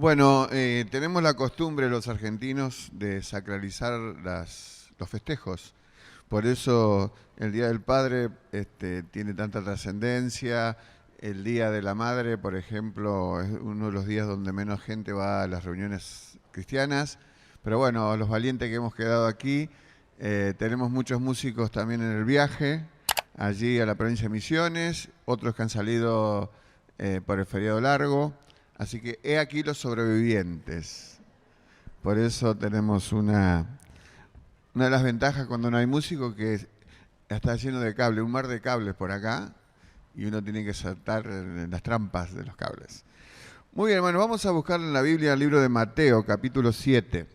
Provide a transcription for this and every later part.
Bueno, tenemos la costumbre los argentinos de sacralizar los festejos. Por eso el Día del Padre tiene tanta trascendencia. El Día de la Madre, por ejemplo, es uno de los días donde menos gente va a las reuniones cristianas. Pero bueno, los valientes que hemos quedado aquí, tenemos muchos músicos también en el viaje, allí a la provincia de Misiones, otros que han salido por el feriado largo. Así que he aquí los sobrevivientes. Por eso tenemos una de las ventajas cuando no hay músico, que está lleno de cables, un mar de cables por acá, y uno tiene que saltar en las trampas de los cables. Muy bien, hermano, vamos a buscar en la Biblia el libro de Mateo, capítulo 7.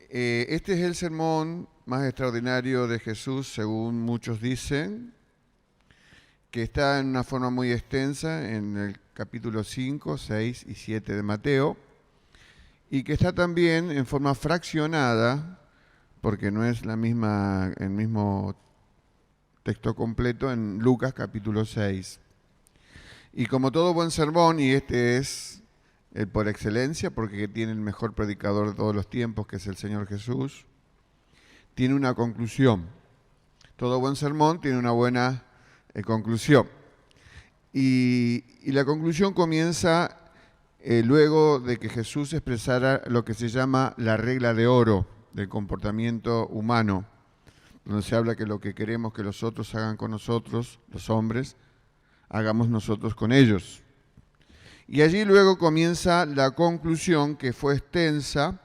Este es el sermón más extraordinario de Jesús, según muchos dicen, que está en una forma muy extensa en el capítulo 5, 6 y 7 de Mateo, y que está también en forma fraccionada, porque no es el mismo texto completo, en Lucas capítulo 6. Y como todo buen sermón, y este es el por excelencia, porque tiene el mejor predicador de todos los tiempos, que es el Señor Jesús, tiene una conclusión. Todo buen sermón tiene una buena conclusión. Y la conclusión comienza luego de que Jesús expresara lo que se llama la regla de oro del comportamiento humano, donde se habla que lo que queremos que los otros hagan con nosotros, los hombres, hagamos nosotros con ellos. Y allí luego comienza la conclusión, que fue extensa,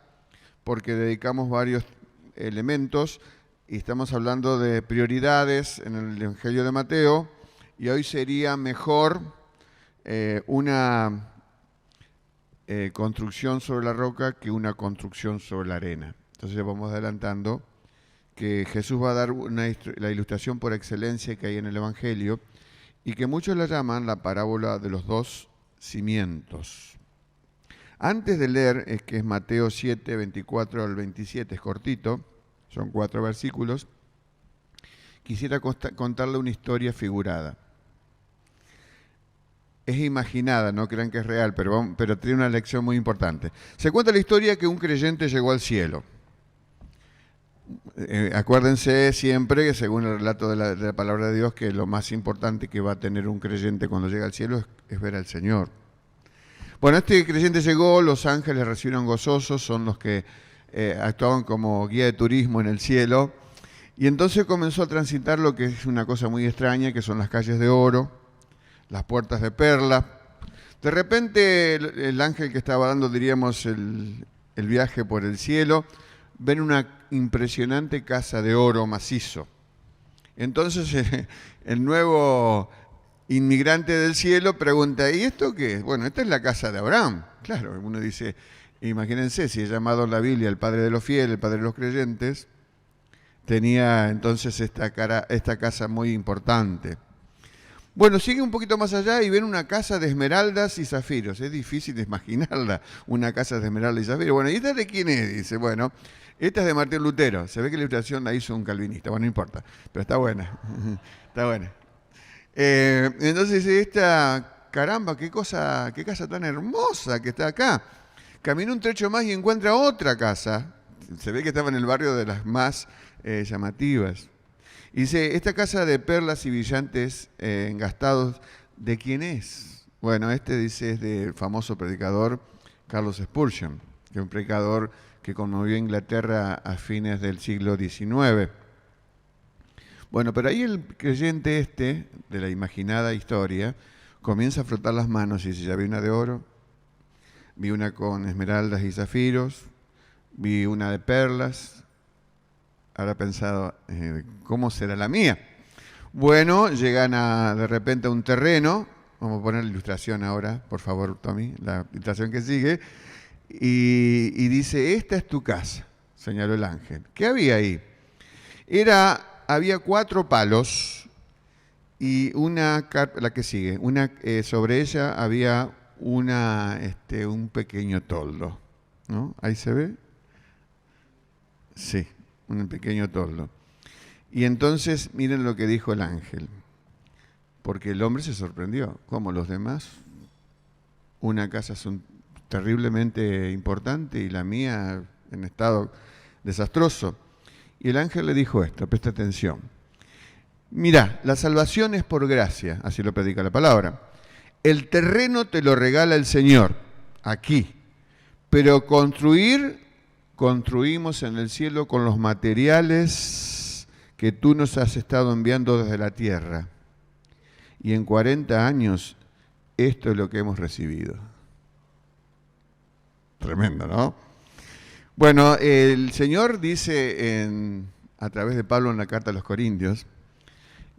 porque dedicamos varios elementos, y estamos hablando de prioridades en el Evangelio de Mateo, y hoy sería mejor una construcción sobre la roca que una construcción sobre la arena. Entonces vamos adelantando que Jesús va a dar la ilustración por excelencia que hay en el Evangelio, y que muchos la llaman la parábola de los dos cimientos. Antes de leer, que es Mateo 7, 24 al 27, es cortito, son 4 versículos, quisiera contarle una historia figurada. Es imaginada, no crean que es real, pero tiene una lección muy importante. Se cuenta la historia que un creyente llegó al cielo. Acuérdense siempre, según el relato de la palabra de Dios, que lo más importante que va a tener un creyente cuando llega al cielo es ver al Señor. Bueno, este creyente llegó, los ángeles recibieron gozosos, son los que actuaban como guía de turismo en el cielo, y entonces comenzó a transitar lo que es una cosa muy extraña, que son las calles de oro, las puertas de perla. De repente el ángel que estaba dando, diríamos, el viaje por el cielo, ven una impresionante casa de oro macizo. Entonces el nuevo inmigrante del cielo pregunta, ¿y esto qué es? Bueno, esta es la casa de Abraham. Claro, uno dice, imagínense, si es llamado en la Biblia el padre de los fieles, el padre de los creyentes, tenía entonces esta casa muy importante. Bueno, sigue un poquito más allá y ven una casa de esmeraldas y zafiros. Es difícil de imaginarla, una casa de esmeraldas y zafiros. Bueno, ¿y esta de quién es? Dice, bueno, esta es de Martín Lutero. Se ve que la ilustración la hizo un calvinista. Bueno, no importa, pero está buena. Está buena. Entonces dice, caramba, qué casa tan hermosa que está acá. Caminó un trecho más y encuentra otra casa. Se ve que estaba en el barrio de las más llamativas. Y dice, esta casa de perlas y brillantes engastados, ¿de quién es? Bueno, dice, es del famoso predicador Carlos Spurgeon, que es un predicador que conmovió a Inglaterra a fines del siglo XIX. Bueno, pero ahí el creyente de la imaginada historia, comienza a frotar las manos y dice, ya vi una de oro, vi una con esmeraldas y zafiros, vi una de perlas. Habrá pensado, ¿cómo será la mía? Bueno, llegan de repente a un terreno. Vamos a poner la ilustración ahora, por favor, Tommy, la ilustración que sigue. Y dice, esta es tu casa, señaló el ángel. ¿Qué había ahí? Había 4 palos y la que sigue, sobre ella había un pequeño toldo, ¿no? ¿Ahí se ve? Sí. Un pequeño toldo. Y entonces miren lo que dijo el ángel, porque el hombre se sorprendió. ¿Cómo los demás? una casa terriblemente importante y la mía en estado desastroso. Y el ángel le dijo esto, presta atención. Mirá, la salvación es por gracia, así lo predica la palabra. El terreno te lo regala el Señor, aquí. Pero construimos en el cielo con los materiales que tú nos has estado enviando desde la tierra. Y en 40 años, esto es lo que hemos recibido. Tremendo, ¿no? Bueno, el Señor dice a través de Pablo en la carta a los Corintios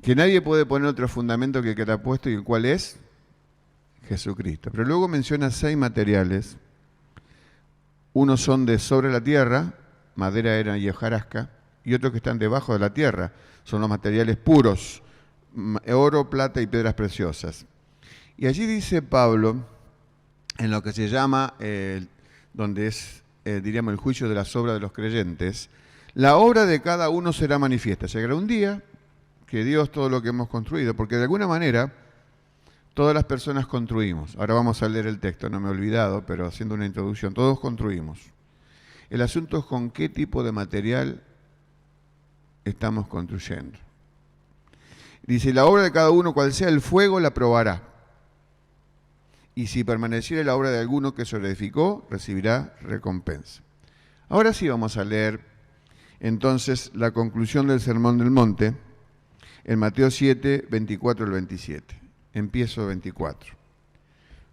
que nadie puede poner otro fundamento que el que está puesto y el cual es Jesucristo. Pero luego menciona 6 materiales. Unos son de sobre la tierra, madera, era y hojarasca, y otros que están debajo de la tierra, son los materiales puros, oro, plata y piedras preciosas. Y allí dice Pablo, en lo que se llama, donde es, diríamos, el juicio de las obras de los creyentes, la obra de cada uno será manifiesta. Llegará un día que Dios todo lo que hemos construido, porque de alguna manera todas las personas construimos. Ahora vamos a leer el texto, no me he olvidado, pero haciendo una introducción, todos construimos. El asunto es con qué tipo de material estamos construyendo. Dice, la obra de cada uno, cual sea el fuego, la probará. Y si permaneciera la obra de alguno que se edificó, recibirá recompensa. Ahora sí vamos a leer entonces la conclusión del Sermón del Monte en Mateo 7, 24 al 27. Empiezo 24.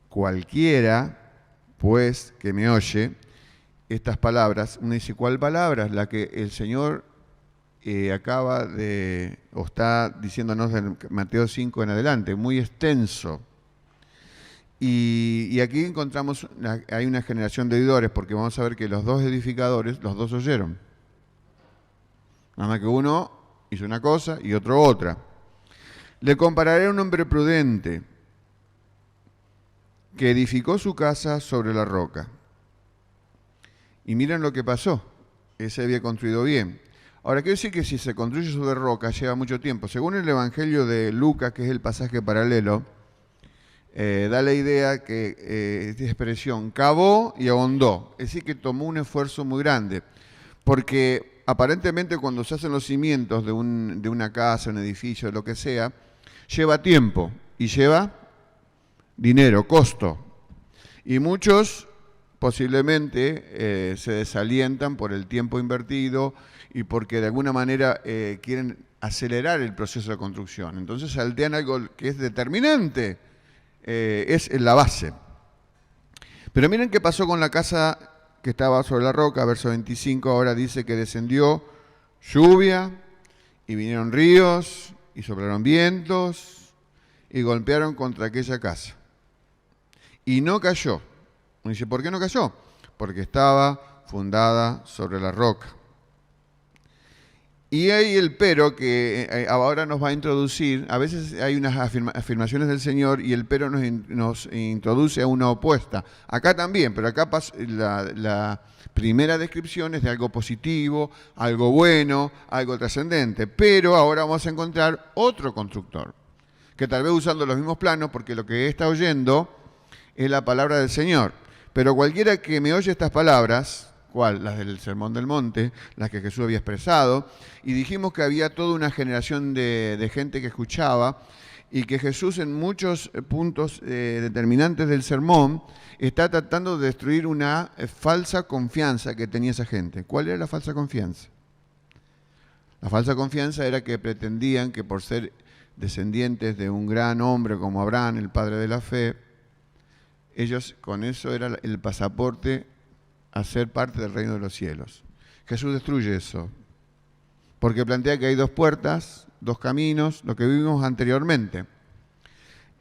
Cualquiera, pues, que me oye estas palabras, uno dice, ¿cuál palabras? La que el Señor acaba de, o está diciéndonos en Mateo 5 en adelante, muy extenso. Y aquí encontramos, hay una generación de oidores, porque vamos a ver que los dos edificadores, los dos oyeron. Nada más que uno hizo una cosa y otro otra. Le compararé a un hombre prudente que edificó su casa sobre la roca. Y miren lo que pasó. Ese había construido bien. Ahora, quiero decir que si se construye sobre roca lleva mucho tiempo. Según el Evangelio de Lucas, que es el pasaje paralelo, da la idea que esta expresión cavó y ahondó. Es decir, que tomó un esfuerzo muy grande. Porque aparentemente cuando se hacen los cimientos de una casa, un edificio, lo que sea, lleva tiempo y lleva dinero, costo. Y muchos posiblemente se desalientan por el tiempo invertido y porque de alguna manera quieren acelerar el proceso de construcción. Entonces saltean algo que es determinante, es la base. Pero miren qué pasó con la casa que estaba sobre la roca, verso 25, ahora dice que descendió lluvia y vinieron ríos y soplaron vientos y golpearon contra aquella casa. Y no cayó. Uno dice, ¿por qué no cayó? Porque estaba fundada sobre la roca. Y hay el pero que ahora nos va a introducir, a veces hay unas afirmaciones del Señor y el pero nos introduce a una opuesta. Acá también, pero acá la primera descripción es de algo positivo, algo bueno, algo trascendente. Pero ahora vamos a encontrar otro constructor, que tal vez usando los mismos planos, porque lo que está oyendo es la palabra del Señor. Pero cualquiera que me oye estas palabras, ¿cuál? Las del Sermón del Monte, las que Jesús había expresado, y dijimos que había toda una generación de gente que escuchaba y que Jesús en muchos puntos determinantes del sermón está tratando de destruir una falsa confianza que tenía esa gente. ¿Cuál era la falsa confianza? La falsa confianza era que pretendían que por ser descendientes de un gran hombre como Abraham, el padre de la fe, ellos con eso era el pasaporte a ser parte del reino de los cielos. Jesús destruye eso, porque plantea que hay dos puertas, dos caminos, lo que vivimos anteriormente,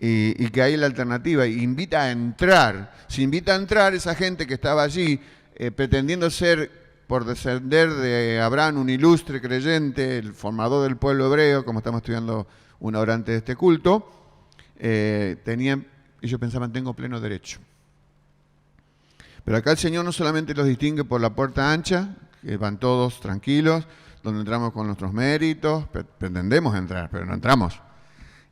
y que hay la alternativa, y invita a entrar. Si invita a entrar esa gente que estaba allí pretendiendo ser, por descender de Abraham, un ilustre creyente, el formador del pueblo hebreo, como estamos estudiando una hora antes de este culto, ellos pensaban, tengo pleno derecho. Pero acá el Señor no solamente los distingue por la puerta ancha, que van todos tranquilos, donde entramos con nuestros méritos, pretendemos entrar, pero no entramos.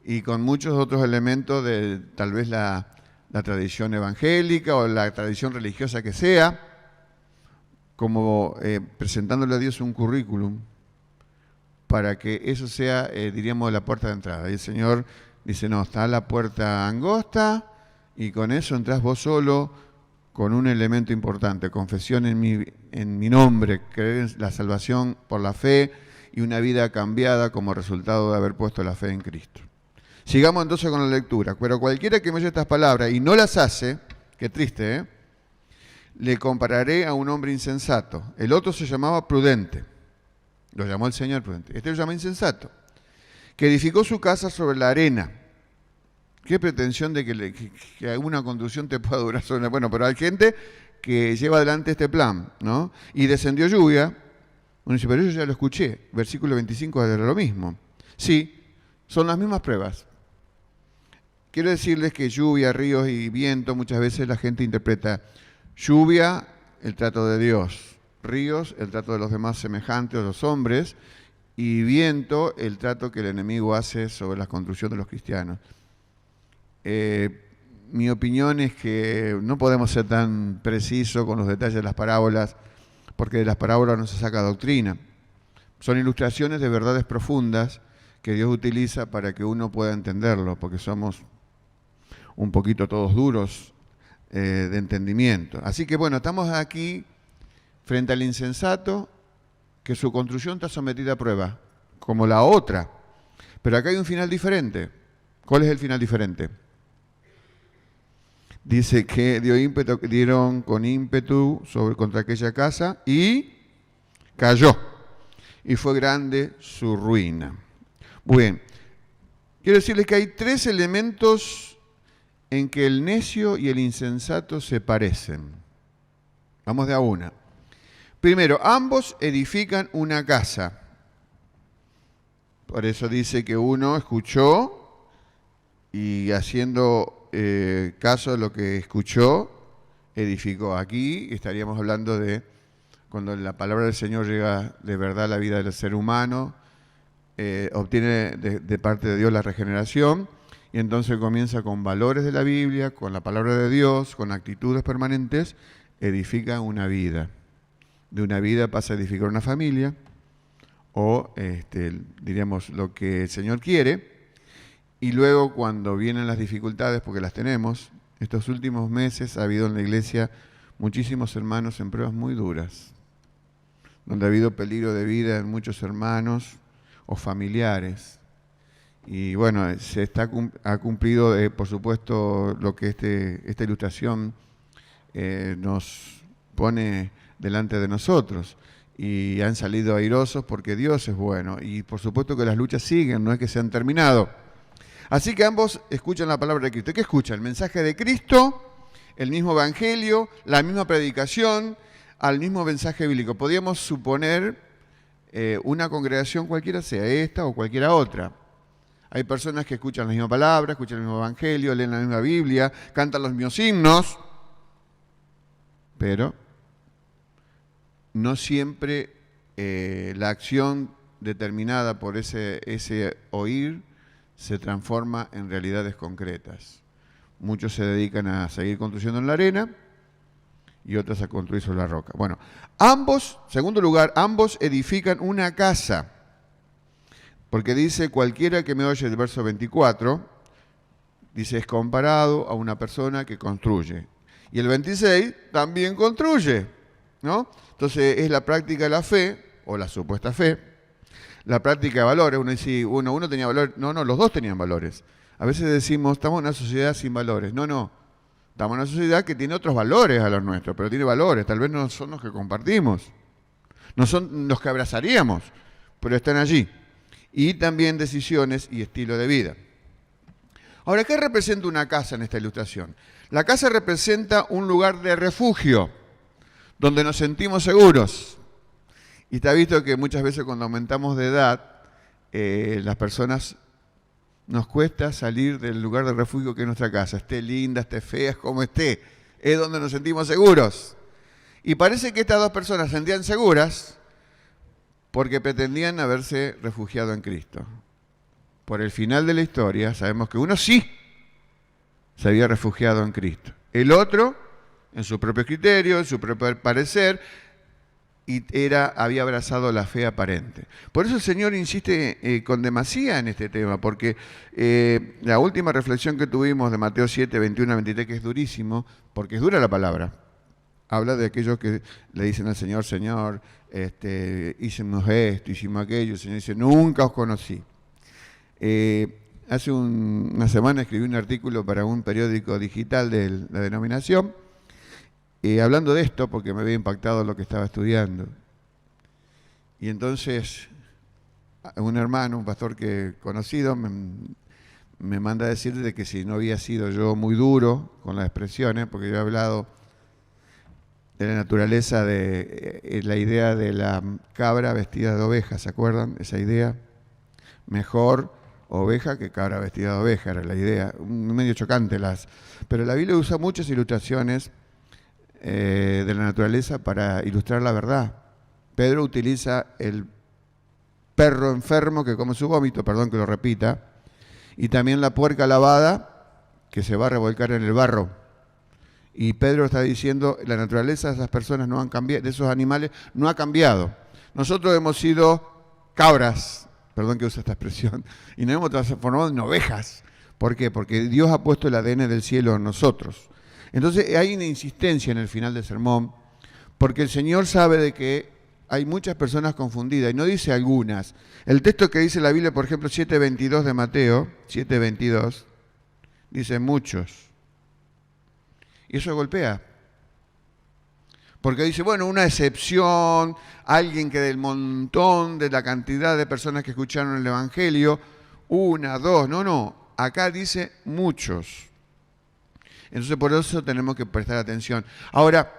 Y con muchos otros elementos de tal vez la la tradición evangélica o la tradición religiosa que sea, como presentándole a Dios un currículum para que eso sea, diríamos, la puerta de entrada. Y el Señor dice, no, está la puerta angosta y con eso entras vos solo con un elemento importante, confesión en mi nombre, creer en la salvación por la fe y una vida cambiada como resultado de haber puesto la fe en Cristo. Sigamos entonces con la lectura. Pero cualquiera que me oye estas palabras y no las hace, qué triste, le compararé a un hombre insensato. El otro se llamaba prudente. Lo llamó el Señor prudente. Este lo llama insensato. Que edificó su casa sobre la arena. Qué pretensión de que una construcción te pueda durar sobre... Bueno, pero hay gente que lleva adelante este plan, ¿no? Y descendió lluvia. Uno dice, pero yo ya lo escuché. Versículo 25 era lo mismo. Sí, son las mismas pruebas. Quiero decirles que lluvia, ríos y viento, muchas veces la gente interpreta lluvia, el trato de Dios, ríos, el trato de los demás semejantes, de los hombres, y viento, el trato que el enemigo hace sobre la construcción de los cristianos. Mi opinión es que no podemos ser tan precisos con los detalles de las parábolas, porque de las parábolas no se saca doctrina. Son ilustraciones de verdades profundas que Dios utiliza para que uno pueda entenderlo, porque somos un poquito todos duros de entendimiento. Así que bueno, estamos aquí frente al insensato, que su construcción está sometida a prueba, como la otra. Pero acá hay un final diferente. ¿Cuál es el final diferente? Dice que dieron con ímpetu contra aquella casa y cayó. Y fue grande su ruina. Bien, quiero decirles que hay tres elementos en que el necio y el insensato se parecen. Vamos de a una. Primero, ambos edifican una casa. Por eso dice que uno escuchó y haciendo caso de lo que escuchó, edificó. Aquí estaríamos hablando de cuando la palabra del Señor llega de verdad a la vida del ser humano, obtiene de parte de Dios la regeneración. Y entonces comienza con valores de la Biblia, con la palabra de Dios, con actitudes permanentes, edifica una vida. De una vida pasa a edificar una familia, o diríamos lo que el Señor quiere. Y luego cuando vienen las dificultades, porque las tenemos, estos últimos meses ha habido en la iglesia muchísimos hermanos en pruebas muy duras, donde ha habido peligro de vida en muchos hermanos o familiares. Y bueno, ha cumplido, por supuesto, lo que esta ilustración nos pone delante de nosotros. Y han salido airosos porque Dios es bueno. Y por supuesto que las luchas siguen, no es que se han terminado. Así que ambos escuchan la palabra de Cristo. ¿Qué escuchan? El mensaje de Cristo, el mismo evangelio, la misma predicación, al mismo mensaje bíblico. Podríamos suponer una congregación cualquiera sea, esta o cualquiera otra. Hay personas que escuchan la misma palabra, escuchan el mismo evangelio, leen la misma Biblia, cantan los mismos himnos, pero no siempre la acción determinada por ese oír se transforma en realidades concretas. Muchos se dedican a seguir construyendo en la arena y otros a construir sobre la roca. Bueno, segundo lugar, ambos edifican una casa. Porque dice, cualquiera que me oye, el verso 24, dice, es comparado a una persona que construye. Y el 26 también construye, ¿no? Entonces es la práctica de la fe, o la supuesta fe, la práctica de valores. Uno dice, uno tenía valores. No, los dos tenían valores. A veces decimos, estamos en una sociedad sin valores. No, estamos en una sociedad que tiene otros valores a los nuestros, pero tiene valores. Tal vez no son los que compartimos, no son los que abrazaríamos, pero están allí. Y también decisiones y estilo de vida. Ahora, ¿qué representa una casa en esta ilustración? La casa representa un lugar de refugio, donde nos sentimos seguros. Y está visto que muchas veces cuando aumentamos de edad, las personas nos cuesta salir del lugar de refugio que es nuestra casa. Esté linda, esté fea, como esté, es donde nos sentimos seguros. Y parece que estas dos personas se sentían seguras porque pretendían haberse refugiado en Cristo. Por el final de la historia sabemos que uno sí se había refugiado en Cristo. El otro, en su propio criterio, en su propio parecer, y había abrazado la fe aparente. Por eso el Señor insiste con demasía en este tema, porque la última reflexión que tuvimos de Mateo 7, 21 a 23, que es durísimo, porque es dura la palabra, habla de aquellos que le dicen al Señor, Señor, hicimos esto, hicimos aquello, el Señor dice, nunca os conocí. Hace una semana escribí un artículo para un periódico digital de la denominación, hablando de esto, porque me había impactado lo que estaba estudiando. Y entonces, un hermano, un pastor conocido, me manda a decir de que si no había sido yo muy duro con las expresiones, porque yo he hablado de la naturaleza de la idea de la cabra vestida de oveja, ¿se acuerdan? Esa idea, mejor oveja que cabra vestida de oveja, era la idea, medio chocante pero la Biblia usa muchas ilustraciones de la naturaleza para ilustrar la verdad. Pedro utiliza el perro enfermo que come su vómito, perdón que lo repita, y también la puerca lavada que se va a revolcar en el barro. Y Pedro está diciendo, la naturaleza de esas personas no han cambiado, de esos animales no ha cambiado. Nosotros hemos sido cabras, perdón que use esta expresión, y nos hemos transformado en ovejas. ¿Por qué? Porque Dios ha puesto el ADN del cielo en nosotros. Entonces hay una insistencia en el final del sermón, porque el Señor sabe de que hay muchas personas confundidas, y no dice algunas. El texto que dice la Biblia, por ejemplo, 7.22 de Mateo, 7.22, dice muchos. Y eso golpea. Porque dice, bueno, una excepción, alguien que del montón, de la cantidad de personas que escucharon el Evangelio, una, dos, no, acá dice muchos. Entonces por eso tenemos que prestar atención. Ahora,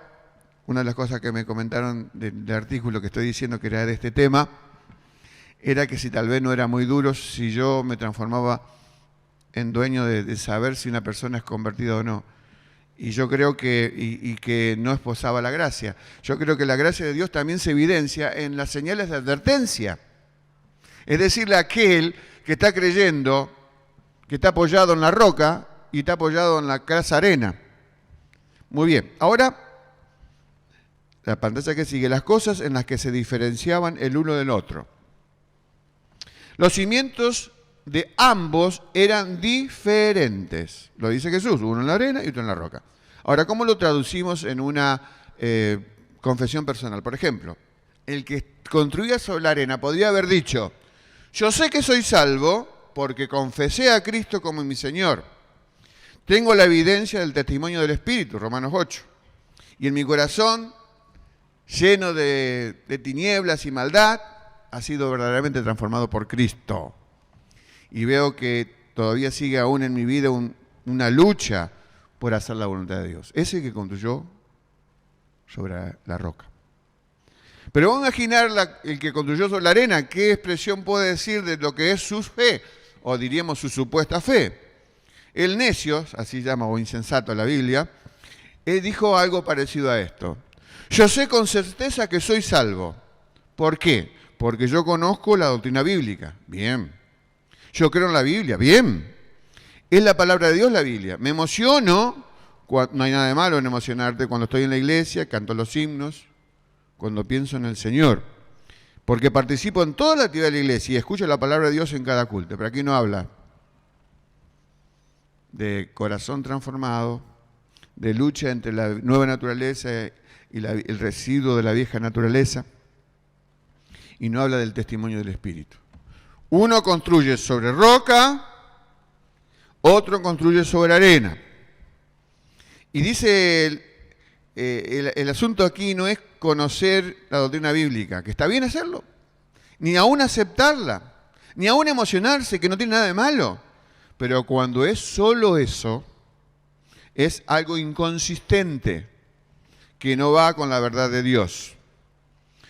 una de las cosas que me comentaron del artículo que estoy diciendo que era de este tema, era que si tal vez no era muy duro, si yo me transformaba en dueño de saber si una persona es convertida o no. Y yo creo que no esposaba la gracia. Yo creo que la gracia de Dios también se evidencia en las señales de advertencia. Es decirle a aquel que está creyendo, que está apoyado en la roca, y está apoyado en la crasa arena. Muy bien, ahora la pantalla que sigue, las cosas en las que se diferenciaban el uno del otro. Los cimientos de ambos eran diferentes. Lo dice Jesús, uno en la arena y otro en la roca. Ahora, ¿cómo lo traducimos en una confesión personal? Por ejemplo, el que construía sobre la arena podría haber dicho, yo sé que soy salvo porque confesé a Cristo como mi Señor. Tengo la evidencia del testimonio del Espíritu, Romanos 8. Y en mi corazón, lleno de tinieblas y maldad, ha sido verdaderamente transformado por Cristo. Y veo que todavía sigue aún en mi vida una lucha por hacer la voluntad de Dios. Ese que construyó sobre la roca. Pero vamos a imaginar el que construyó sobre la arena, ¿qué expresión puede decir de lo que es su fe? O diríamos su supuesta fe. El necio, así llama o insensato la Biblia, dijo algo parecido a esto. Yo sé con certeza que soy salvo. ¿Por qué? Porque yo conozco la doctrina bíblica. Bien. Yo creo en la Biblia. Bien. Es la palabra de Dios la Biblia. Me emociono, no hay nada de malo en emocionarte cuando estoy en la iglesia, canto los himnos, cuando pienso en el Señor. Porque participo en toda la actividad de la iglesia y escucho la palabra de Dios en cada culto. Pero aquí no habla de corazón transformado, de lucha entre la nueva naturaleza y el residuo de la vieja naturaleza, y no habla del testimonio del Espíritu. Uno construye sobre roca, otro construye sobre arena. Y dice, el asunto aquí no es conocer la doctrina bíblica, que está bien hacerlo, ni aún aceptarla, ni aún emocionarse, que no tiene nada de malo. Pero cuando es solo eso, es algo inconsistente, que no va con la verdad de Dios.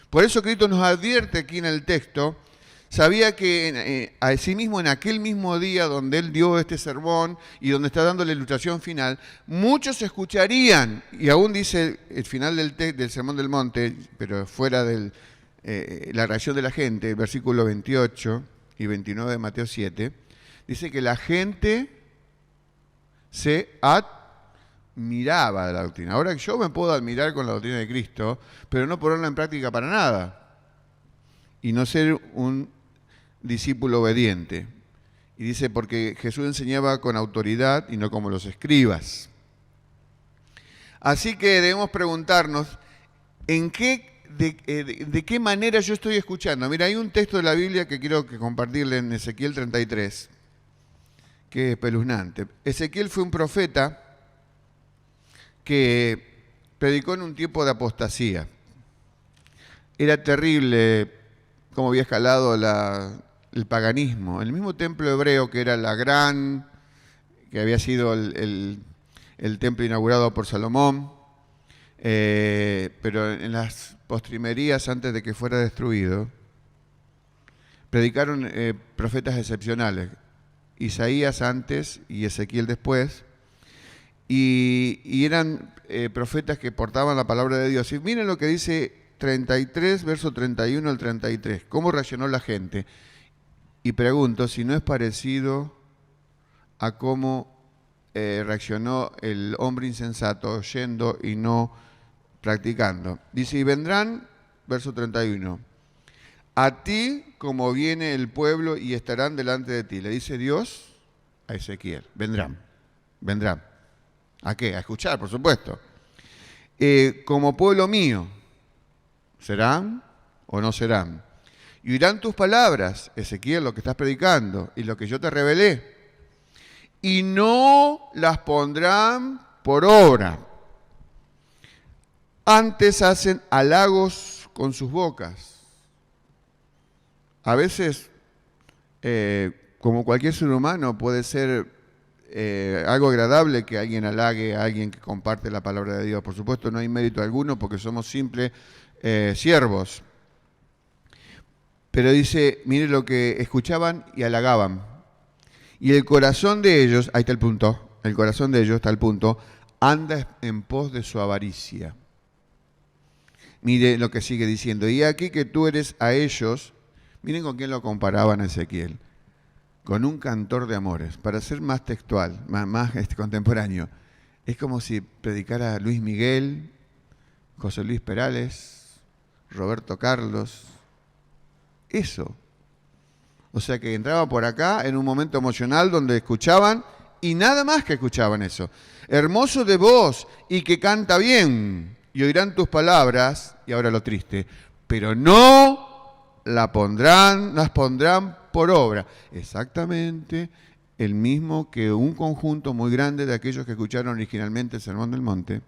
Por eso Cristo nos advierte aquí en el texto, sabía que a sí mismo en aquel mismo día donde Él dio este sermón y donde está dando la ilustración final, muchos escucharían, y aún dice el final del Sermón del Monte, pero fuera de la reacción de la gente, el versículo 28 y 29 de Mateo 7, dice que la gente se admiraba de la doctrina. Ahora yo me puedo admirar con la doctrina de Cristo, pero no ponerla en práctica para nada. Y no ser un discípulo obediente. Y dice, porque Jesús enseñaba con autoridad y no como los escribas. Así que debemos preguntarnos, ¿de qué manera yo estoy escuchando? Mira, hay un texto de la Biblia que quiero compartirle en Ezequiel 33, que es espeluznante. Ezequiel fue un profeta que predicó en un tiempo de apostasía. Era terrible cómo había escalado el paganismo. El mismo templo hebreo, que era que había sido el templo inaugurado por Salomón, pero en las postrimerías, antes de que fuera destruido, predicaron profetas excepcionales. Isaías antes y Ezequiel después, y eran profetas que portaban la palabra de Dios. Y miren lo que dice 33, verso 31 al 33, cómo reaccionó la gente. Y pregunto si no es parecido a cómo reaccionó el hombre insensato, oyendo y no practicando. Dice, y vendrán, verso 31, a ti como viene el pueblo y estarán delante de ti. Le dice Dios a Ezequiel, vendrán. ¿A qué? A escuchar, por supuesto. Como pueblo mío, ¿serán o no serán? Y oirán tus palabras, Ezequiel, lo que estás predicando, y lo que yo te revelé, y no las pondrán por obra. Antes hacen halagos con sus bocas. A veces, como cualquier ser humano, puede ser algo agradable que alguien halague a alguien que comparte la palabra de Dios. Por supuesto, no hay mérito alguno porque somos simples siervos. Pero dice, mire lo que escuchaban y halagaban. Y el corazón de ellos, ahí está el punto, el corazón de ellos está el punto, anda en pos de su avaricia. Mire lo que sigue diciendo. Y aquí que tú eres a ellos, miren con quién lo comparaban a Ezequiel, con un cantor de amores. Para ser más textual, más contemporáneo, es como si predicara Luis Miguel, José Luis Perales, Roberto Carlos. Eso. O sea que entraba por acá en un momento emocional donde escuchaban y nada más que escuchaban eso. Hermoso de voz y que canta bien, y oirán tus palabras, y ahora lo triste, pero no las pondrán por obra. Exactamente el mismo que un conjunto muy grande de aquellos que escucharon originalmente el Sermón del Monte.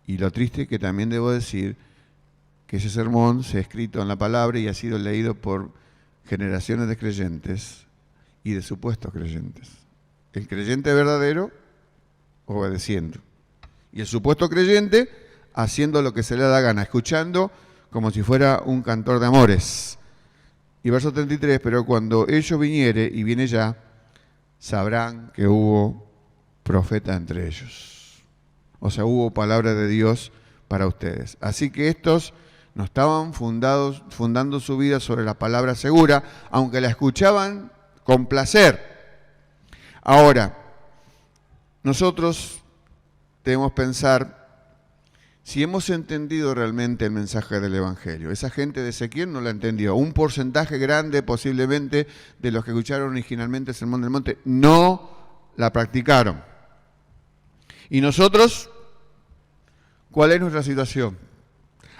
Y lo triste que también debo decir que ese sermón se ha escrito en la palabra y ha sido leído por generaciones de creyentes y de supuestos creyentes. El creyente verdadero obedeciendo y el supuesto creyente haciendo lo que se le da gana, escuchando como si fuera un cantor de amores. Y verso 33, pero cuando ellos viniere, y viene ya, sabrán que hubo profeta entre ellos. O sea, hubo palabra de Dios para ustedes. Así que estos no estaban fundando su vida sobre la palabra segura, aunque la escuchaban con placer. Ahora, nosotros debemos pensar si hemos entendido realmente el mensaje del Evangelio. Esa gente de Ezequiel no la entendió. Un porcentaje grande, posiblemente, de los que escucharon originalmente el Sermón del Monte, no la practicaron. ¿Y nosotros? ¿Cuál es nuestra situación?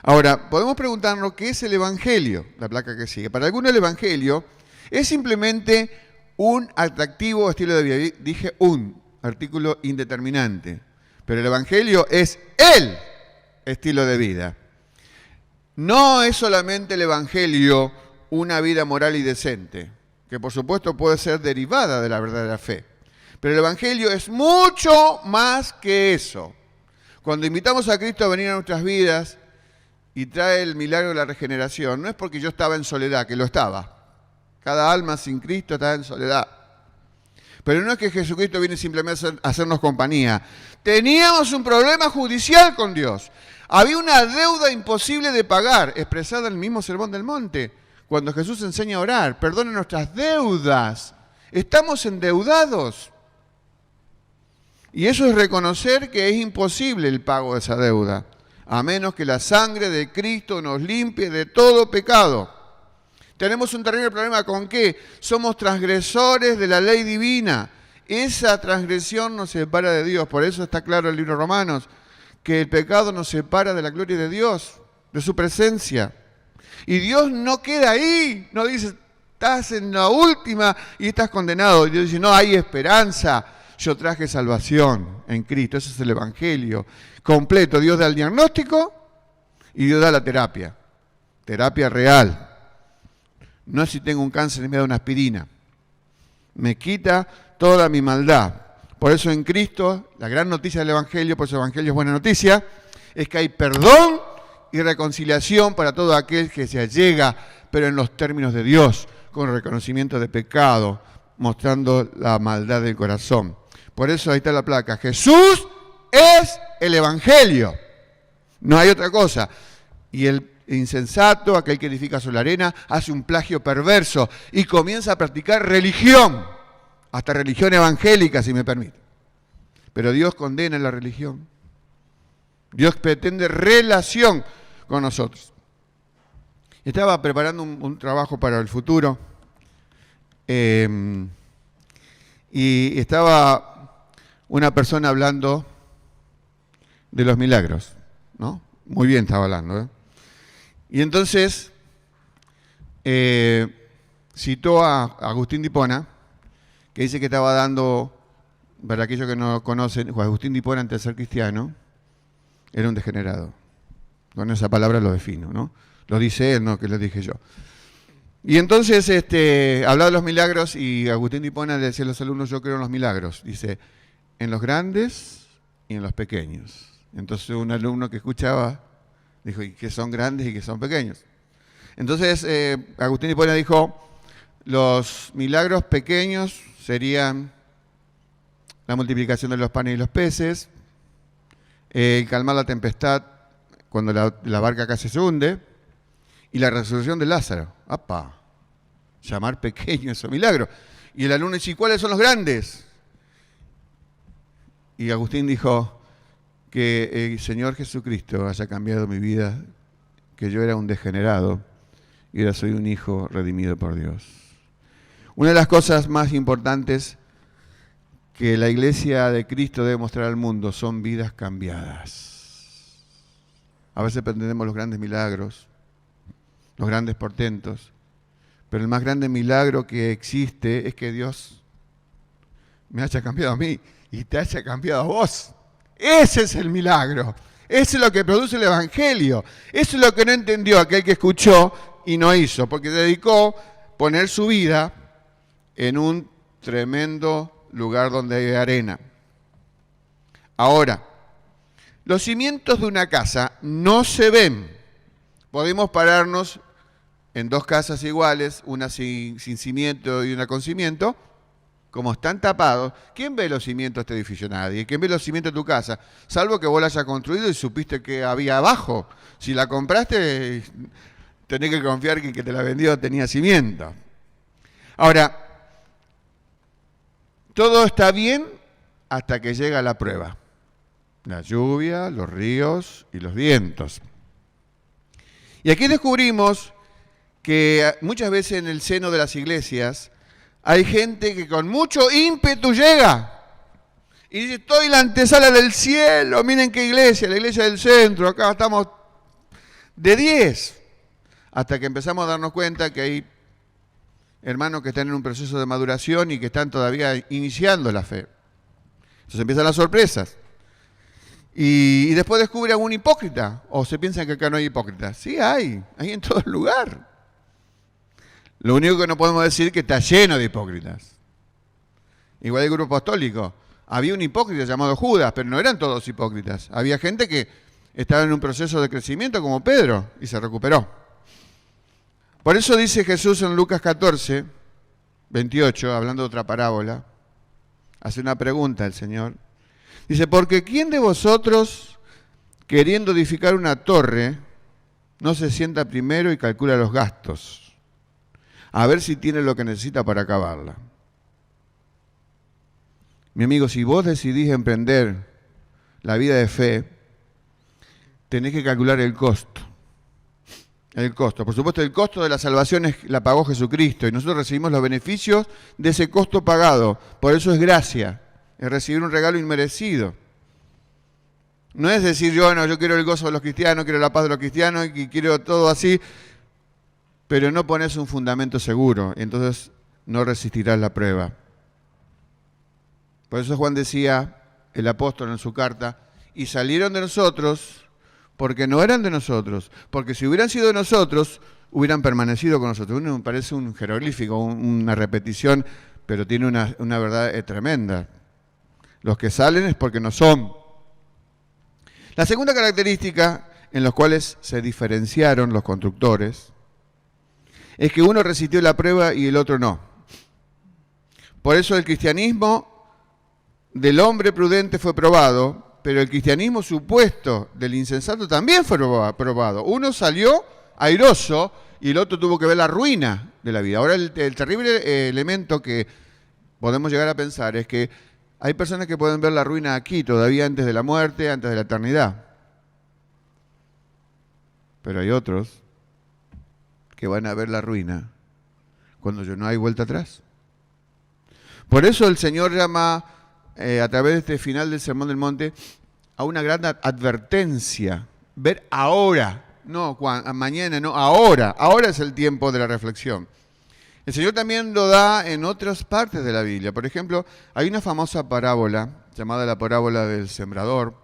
Ahora, podemos preguntarnos qué es el Evangelio, la placa que sigue. Para algunos el Evangelio es simplemente un atractivo estilo de vida. Dije un artículo indeterminante, pero el Evangelio es el estilo de vida. No es solamente el Evangelio una vida moral y decente, que por supuesto puede ser derivada de la verdadera fe, pero el Evangelio es mucho más que eso. Cuando invitamos a Cristo a venir a nuestras vidas y trae el milagro de la regeneración, no es porque yo estaba en soledad, que lo estaba. Cada alma sin Cristo está en soledad. Pero no es que Jesucristo viene simplemente a hacernos compañía. Teníamos un problema judicial con Dios. Había una deuda imposible de pagar, expresada en el mismo Sermón del Monte, cuando Jesús enseña a orar. Perdone nuestras deudas. Estamos endeudados. Y eso es reconocer que es imposible el pago de esa deuda, a menos que la sangre de Cristo nos limpie de todo pecado. Tenemos un terrible problema con qué? Somos transgresores de la ley divina. Esa transgresión nos separa de Dios. Por eso está claro en el libro de Romanos, que el pecado nos separa de la gloria de Dios, de su presencia. Y Dios no queda ahí, no dice, estás en la última y estás condenado. Dios dice, no, hay esperanza. Yo traje salvación en Cristo. Ese es el Evangelio completo. Dios da el diagnóstico y Dios da la terapia. Terapia real. No es si tengo un cáncer y me da una aspirina. Me quita toda mi maldad. Por eso en Cristo, la gran noticia del Evangelio, por eso el Evangelio es buena noticia, es que hay perdón y reconciliación para todo aquel que se allega, pero en los términos de Dios, con reconocimiento de pecado, mostrando la maldad del corazón. Por eso ahí está la placa. Jesús es el Evangelio. No hay otra cosa. Y el insensato, aquel que edifica sobre la arena, hace un plagio perverso y comienza a practicar religión, hasta religión evangélica, si me permite. Pero Dios condena la religión. Dios pretende relación con nosotros. Estaba preparando un trabajo para el futuro y estaba una persona hablando de los milagros, ¿no? Muy bien estaba hablando, ¿eh? Y entonces citó a Agustín de Hipona, que dice que estaba dando, para aquellos que no conocen, Agustín de Hipona, antes de ser cristiano, era un degenerado. Con esa palabra lo defino, ¿no? Lo dice él, no que lo dije yo. Y entonces hablaba de los milagros y Agustín de Hipona le decía a los alumnos, yo creo en los milagros. Dice, en los grandes y en los pequeños. Entonces un alumno que escuchaba dijo, ¿y qué son grandes y qué son pequeños? Entonces Agustín de Hipona dijo, los milagros pequeños serían la multiplicación de los panes y los peces, calmar la tempestad cuando la barca casi se hunde, y la resurrección de Lázaro. ¡Apa! Llamar pequeño esos milagros. Y el alumno dice, ¿y cuáles son los grandes? Y Agustín dijo, que el Señor Jesucristo haya cambiado mi vida, que yo era un degenerado y ahora soy un hijo redimido por Dios. Una de las cosas más importantes que la iglesia de Cristo debe mostrar al mundo son vidas cambiadas. A veces pretendemos los grandes milagros, los grandes portentos, pero el más grande milagro que existe es que Dios me haya cambiado a mí y te haya cambiado a vos. Ese es el milagro. Ese es lo que produce el Evangelio. Eso es lo que no entendió aquel que escuchó y no hizo, porque dedicó poner su vida en un tremendo lugar donde hay arena. Ahora, los cimientos de una casa no se ven. Podemos pararnos en dos casas iguales, una sin cimiento y una con cimiento. Como están tapados, ¿quién ve los cimientos de este edificio? Nadie. ¿Quién ve los cimientos de tu casa? Salvo que vos la hayas construido y supiste que había abajo. Si la compraste, tenés que confiar que el que te la vendió tenía cimiento. Ahora, todo está bien hasta que llega la prueba. La lluvia, los ríos y los vientos. Y aquí descubrimos que muchas veces en el seno de las iglesias hay gente que con mucho ímpetu llega y dice, estoy en la antesala del cielo, miren qué iglesia, la iglesia del centro, acá estamos de 10. Hasta que empezamos a darnos cuenta que hay hermanos que están en un proceso de maduración y que están todavía iniciando la fe. Entonces empiezan las sorpresas. Y después descubre a un hipócrita, o se piensa que acá no hay hipócritas. Sí hay en todo lugar. Lo único que no podemos decir es que está lleno de hipócritas. Igual el grupo apostólico. Había un hipócrita llamado Judas, pero no eran todos hipócritas. Había gente que estaba en un proceso de crecimiento como Pedro y se recuperó. Por eso dice Jesús en Lucas 14, 28, hablando de otra parábola, hace una pregunta al Señor. Dice, porque ¿quién de vosotros, queriendo edificar una torre, no se sienta primero y calcula los gastos? A ver si tiene lo que necesita para acabarla. Mi amigo, si vos decidís emprender la vida de fe, tenés que calcular el costo. El costo. Por supuesto, el costo de la salvación la pagó Jesucristo y nosotros recibimos los beneficios de ese costo pagado. Por eso es gracia, es recibir un regalo inmerecido. No es decir, yo quiero el gozo de los cristianos, quiero la paz de los cristianos y quiero todo así, pero no pones un fundamento seguro, entonces no resistirás la prueba. Por eso Juan decía, el apóstol en su carta, y salieron de nosotros porque no eran de nosotros, porque si hubieran sido de nosotros, hubieran permanecido con nosotros. Uno me parece un jeroglífico, una repetición, pero tiene una verdad tremenda. Los que salen es porque no son. La segunda característica en la cual se diferenciaron los constructores es que uno resistió la prueba y el otro no. Por eso el cristianismo del hombre prudente fue probado, pero el cristianismo supuesto del insensato también fue probado. Uno salió airoso y el otro tuvo que ver la ruina de la vida. Ahora el terrible elemento que podemos llegar a pensar es que hay personas que pueden ver la ruina aquí, todavía antes de la muerte, antes de la eternidad. Pero hay otros que van a ver la ruina cuando ya no hay vuelta atrás. Por eso el Señor llama, a través de este final del Sermón del Monte, a una gran advertencia. Ver ahora, no mañana, no, ahora. Ahora es el tiempo de la reflexión. El Señor también lo da en otras partes de la Biblia. Por ejemplo, hay una famosa parábola, llamada la parábola del sembrador,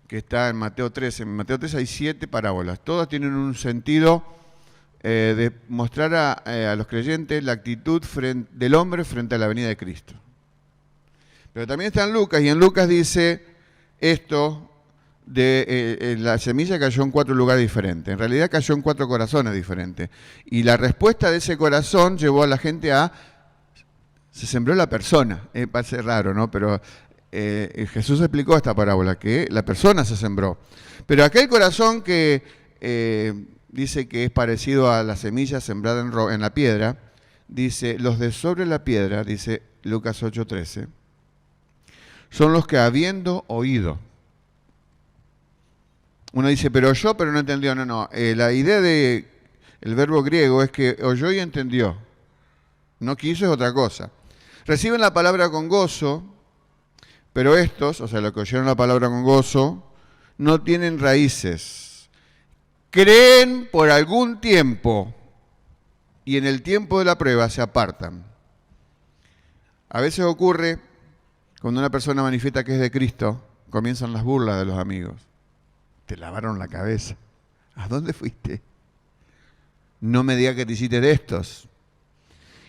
que está en Mateo 13. En Mateo 13 hay 7 parábolas. Todas tienen un sentido de mostrar a los creyentes la actitud del hombre frente a la venida de Cristo. Pero también está en Lucas, y en Lucas dice esto de la semilla cayó en 4 lugares diferentes. En realidad cayó en 4 corazones diferentes. Y la respuesta de ese corazón llevó a la gente se sembró la persona. Parece raro, ¿no? Pero Jesús explicó esta parábola, que la persona se sembró. Pero aquel corazón que dice que es parecido a la semilla sembrada en la piedra, dice, los de sobre la piedra, dice Lucas 8:13, son los que habiendo oído. Uno dice, pero no entendió. No. La idea del verbo griego es que oyó y entendió. No quiso es otra cosa. Reciben la palabra con gozo, pero estos, o sea, los que oyeron la palabra con gozo, no tienen raíces. Creen por algún tiempo y en el tiempo de la prueba se apartan. A veces ocurre, cuando una persona manifiesta que es de Cristo, comienzan las burlas de los amigos. Te lavaron la cabeza. ¿A dónde fuiste? No me digas que te hiciste de estos.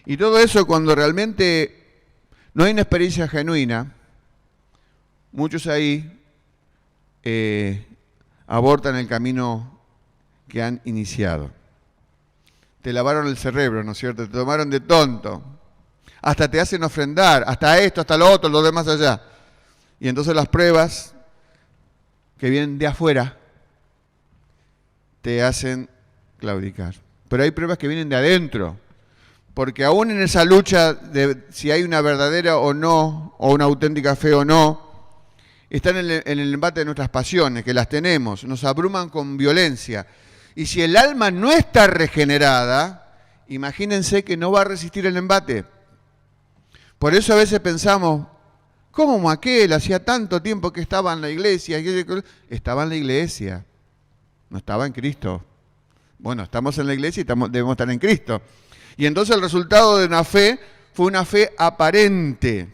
Y todo eso, cuando realmente no hay una experiencia genuina, muchos ahí abortan el camino que han iniciado. Te lavaron el cerebro, ¿no es cierto? Te tomaron de tonto. Hasta te hacen ofrendar, hasta esto, hasta lo otro, lo demás allá. Y entonces las pruebas que vienen de afuera te hacen claudicar. Pero hay pruebas que vienen de adentro, porque aún en esa lucha de si hay una verdadera o no, o una auténtica fe o no, están en el embate de nuestras pasiones, que las tenemos, nos abruman con violencia. Y si el alma no está regenerada, imagínense que no va a resistir el embate. Por eso a veces pensamos, ¿cómo aquel hacía tanto tiempo que estaba en la iglesia? Estaba en la iglesia, no estaba en Cristo. Bueno, estamos en la iglesia y debemos estar en Cristo. Y entonces el resultado de una fe fue una fe aparente.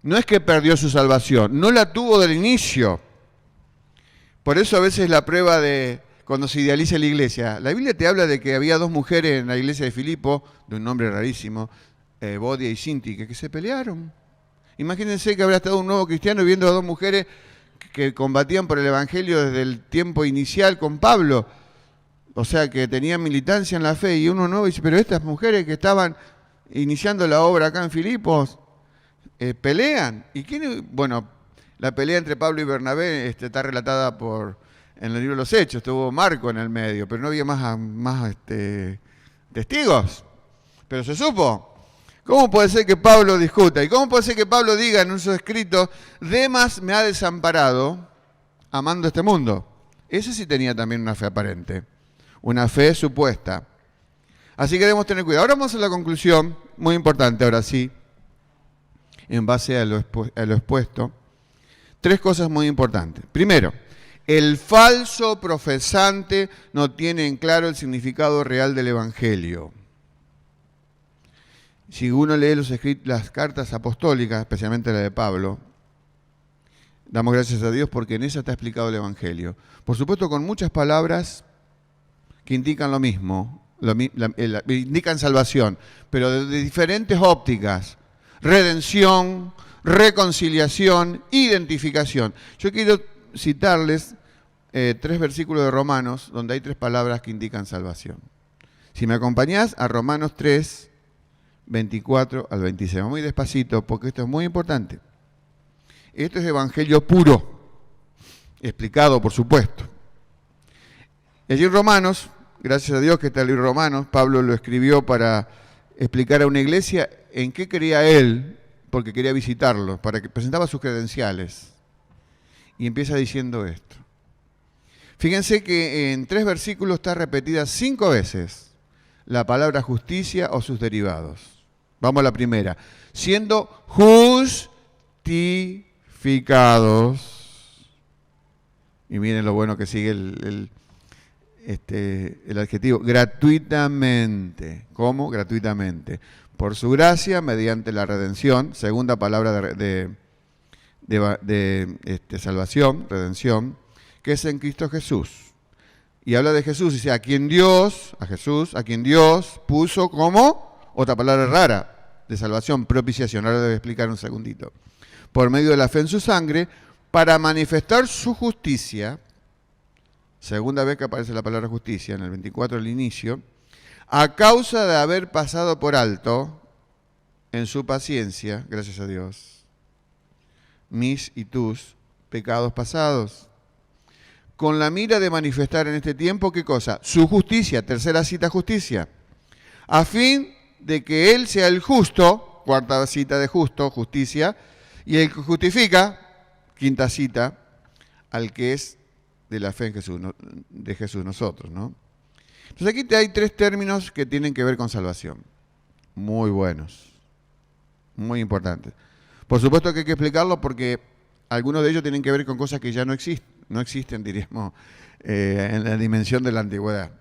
No es que perdió su salvación, no la tuvo del inicio. Por eso a veces la prueba de cuando se idealiza la iglesia. La Biblia te habla de que había 2 mujeres en la iglesia de Filipo, de un nombre rarísimo, Bodia y Sintique, que se pelearon. Imagínense que habrá estado un nuevo cristiano viendo a 2 mujeres que combatían por el Evangelio desde el tiempo inicial con Pablo. O sea, que tenían militancia en la fe. Y uno nuevo dice, pero estas mujeres que estaban iniciando la obra acá en Filipos, pelean. ¿Y quién? Bueno, la pelea entre Pablo y Bernabé está relatada en el libro de los Hechos. Estuvo Marco en el medio, pero no había más testigos. Pero se supo. ¿Cómo puede ser que Pablo discuta? ¿Y cómo puede ser que Pablo diga en sus escritos, Demas me ha desamparado amando este mundo? Ese sí tenía también una fe aparente, una fe supuesta. Así que debemos tener cuidado. Ahora vamos a la conclusión, muy importante, ahora sí, en base a lo expuesto. Tres cosas muy importantes. Primero, el falso profesante no tiene en claro el significado real del Evangelio. Si uno lee las cartas apostólicas, especialmente la de Pablo, damos gracias a Dios porque en esa está explicado el Evangelio. Por supuesto, con muchas palabras que indican lo mismo, indican salvación, pero de diferentes ópticas. Redención, reconciliación, identificación. Yo quiero citarles 3 versículos de Romanos donde hay 3 palabras que indican salvación. Si me acompañás a Romanos 3, 24 al 26. Muy despacito porque esto es muy importante. Esto es evangelio puro, explicado por supuesto. Allí en Romanos, gracias a Dios que está el libro Romanos, Pablo lo escribió para explicar a una iglesia en qué creía él, porque quería visitarlo, para que presentaba sus credenciales. Y empieza diciendo esto. Fíjense que en 3 versículos está repetida 5 veces la palabra justicia o sus derivados. Vamos a la primera. Siendo justificados. Y miren lo bueno que sigue el adjetivo. Gratuitamente. ¿Cómo? Gratuitamente. Por su gracia, mediante la redención. Segunda palabra de salvación, redención, que es en Cristo Jesús. Y habla de Jesús, dice, a quien Dios puso como, otra palabra rara, de salvación, propiciación. Ahora debe explicar un segundito. Por medio de la fe en su sangre, para manifestar su justicia, segunda vez que aparece la palabra justicia, en el 24 al inicio, a causa de haber pasado por alto, en su paciencia, gracias a Dios, mis y tus pecados pasados, con la mira de manifestar en este tiempo, ¿qué cosa? Su justicia, tercera cita, justicia, a fin de que Él sea el justo, cuarta cita de justo, justicia, y el que justifica, quinta cita, al que es de la fe en Jesús, de Jesús nosotros, ¿no? Entonces aquí hay 3 términos que tienen que ver con salvación, muy buenos, muy importantes. Por supuesto que hay que explicarlo porque algunos de ellos tienen que ver con cosas que ya no existen, diríamos, en la dimensión de la antigüedad.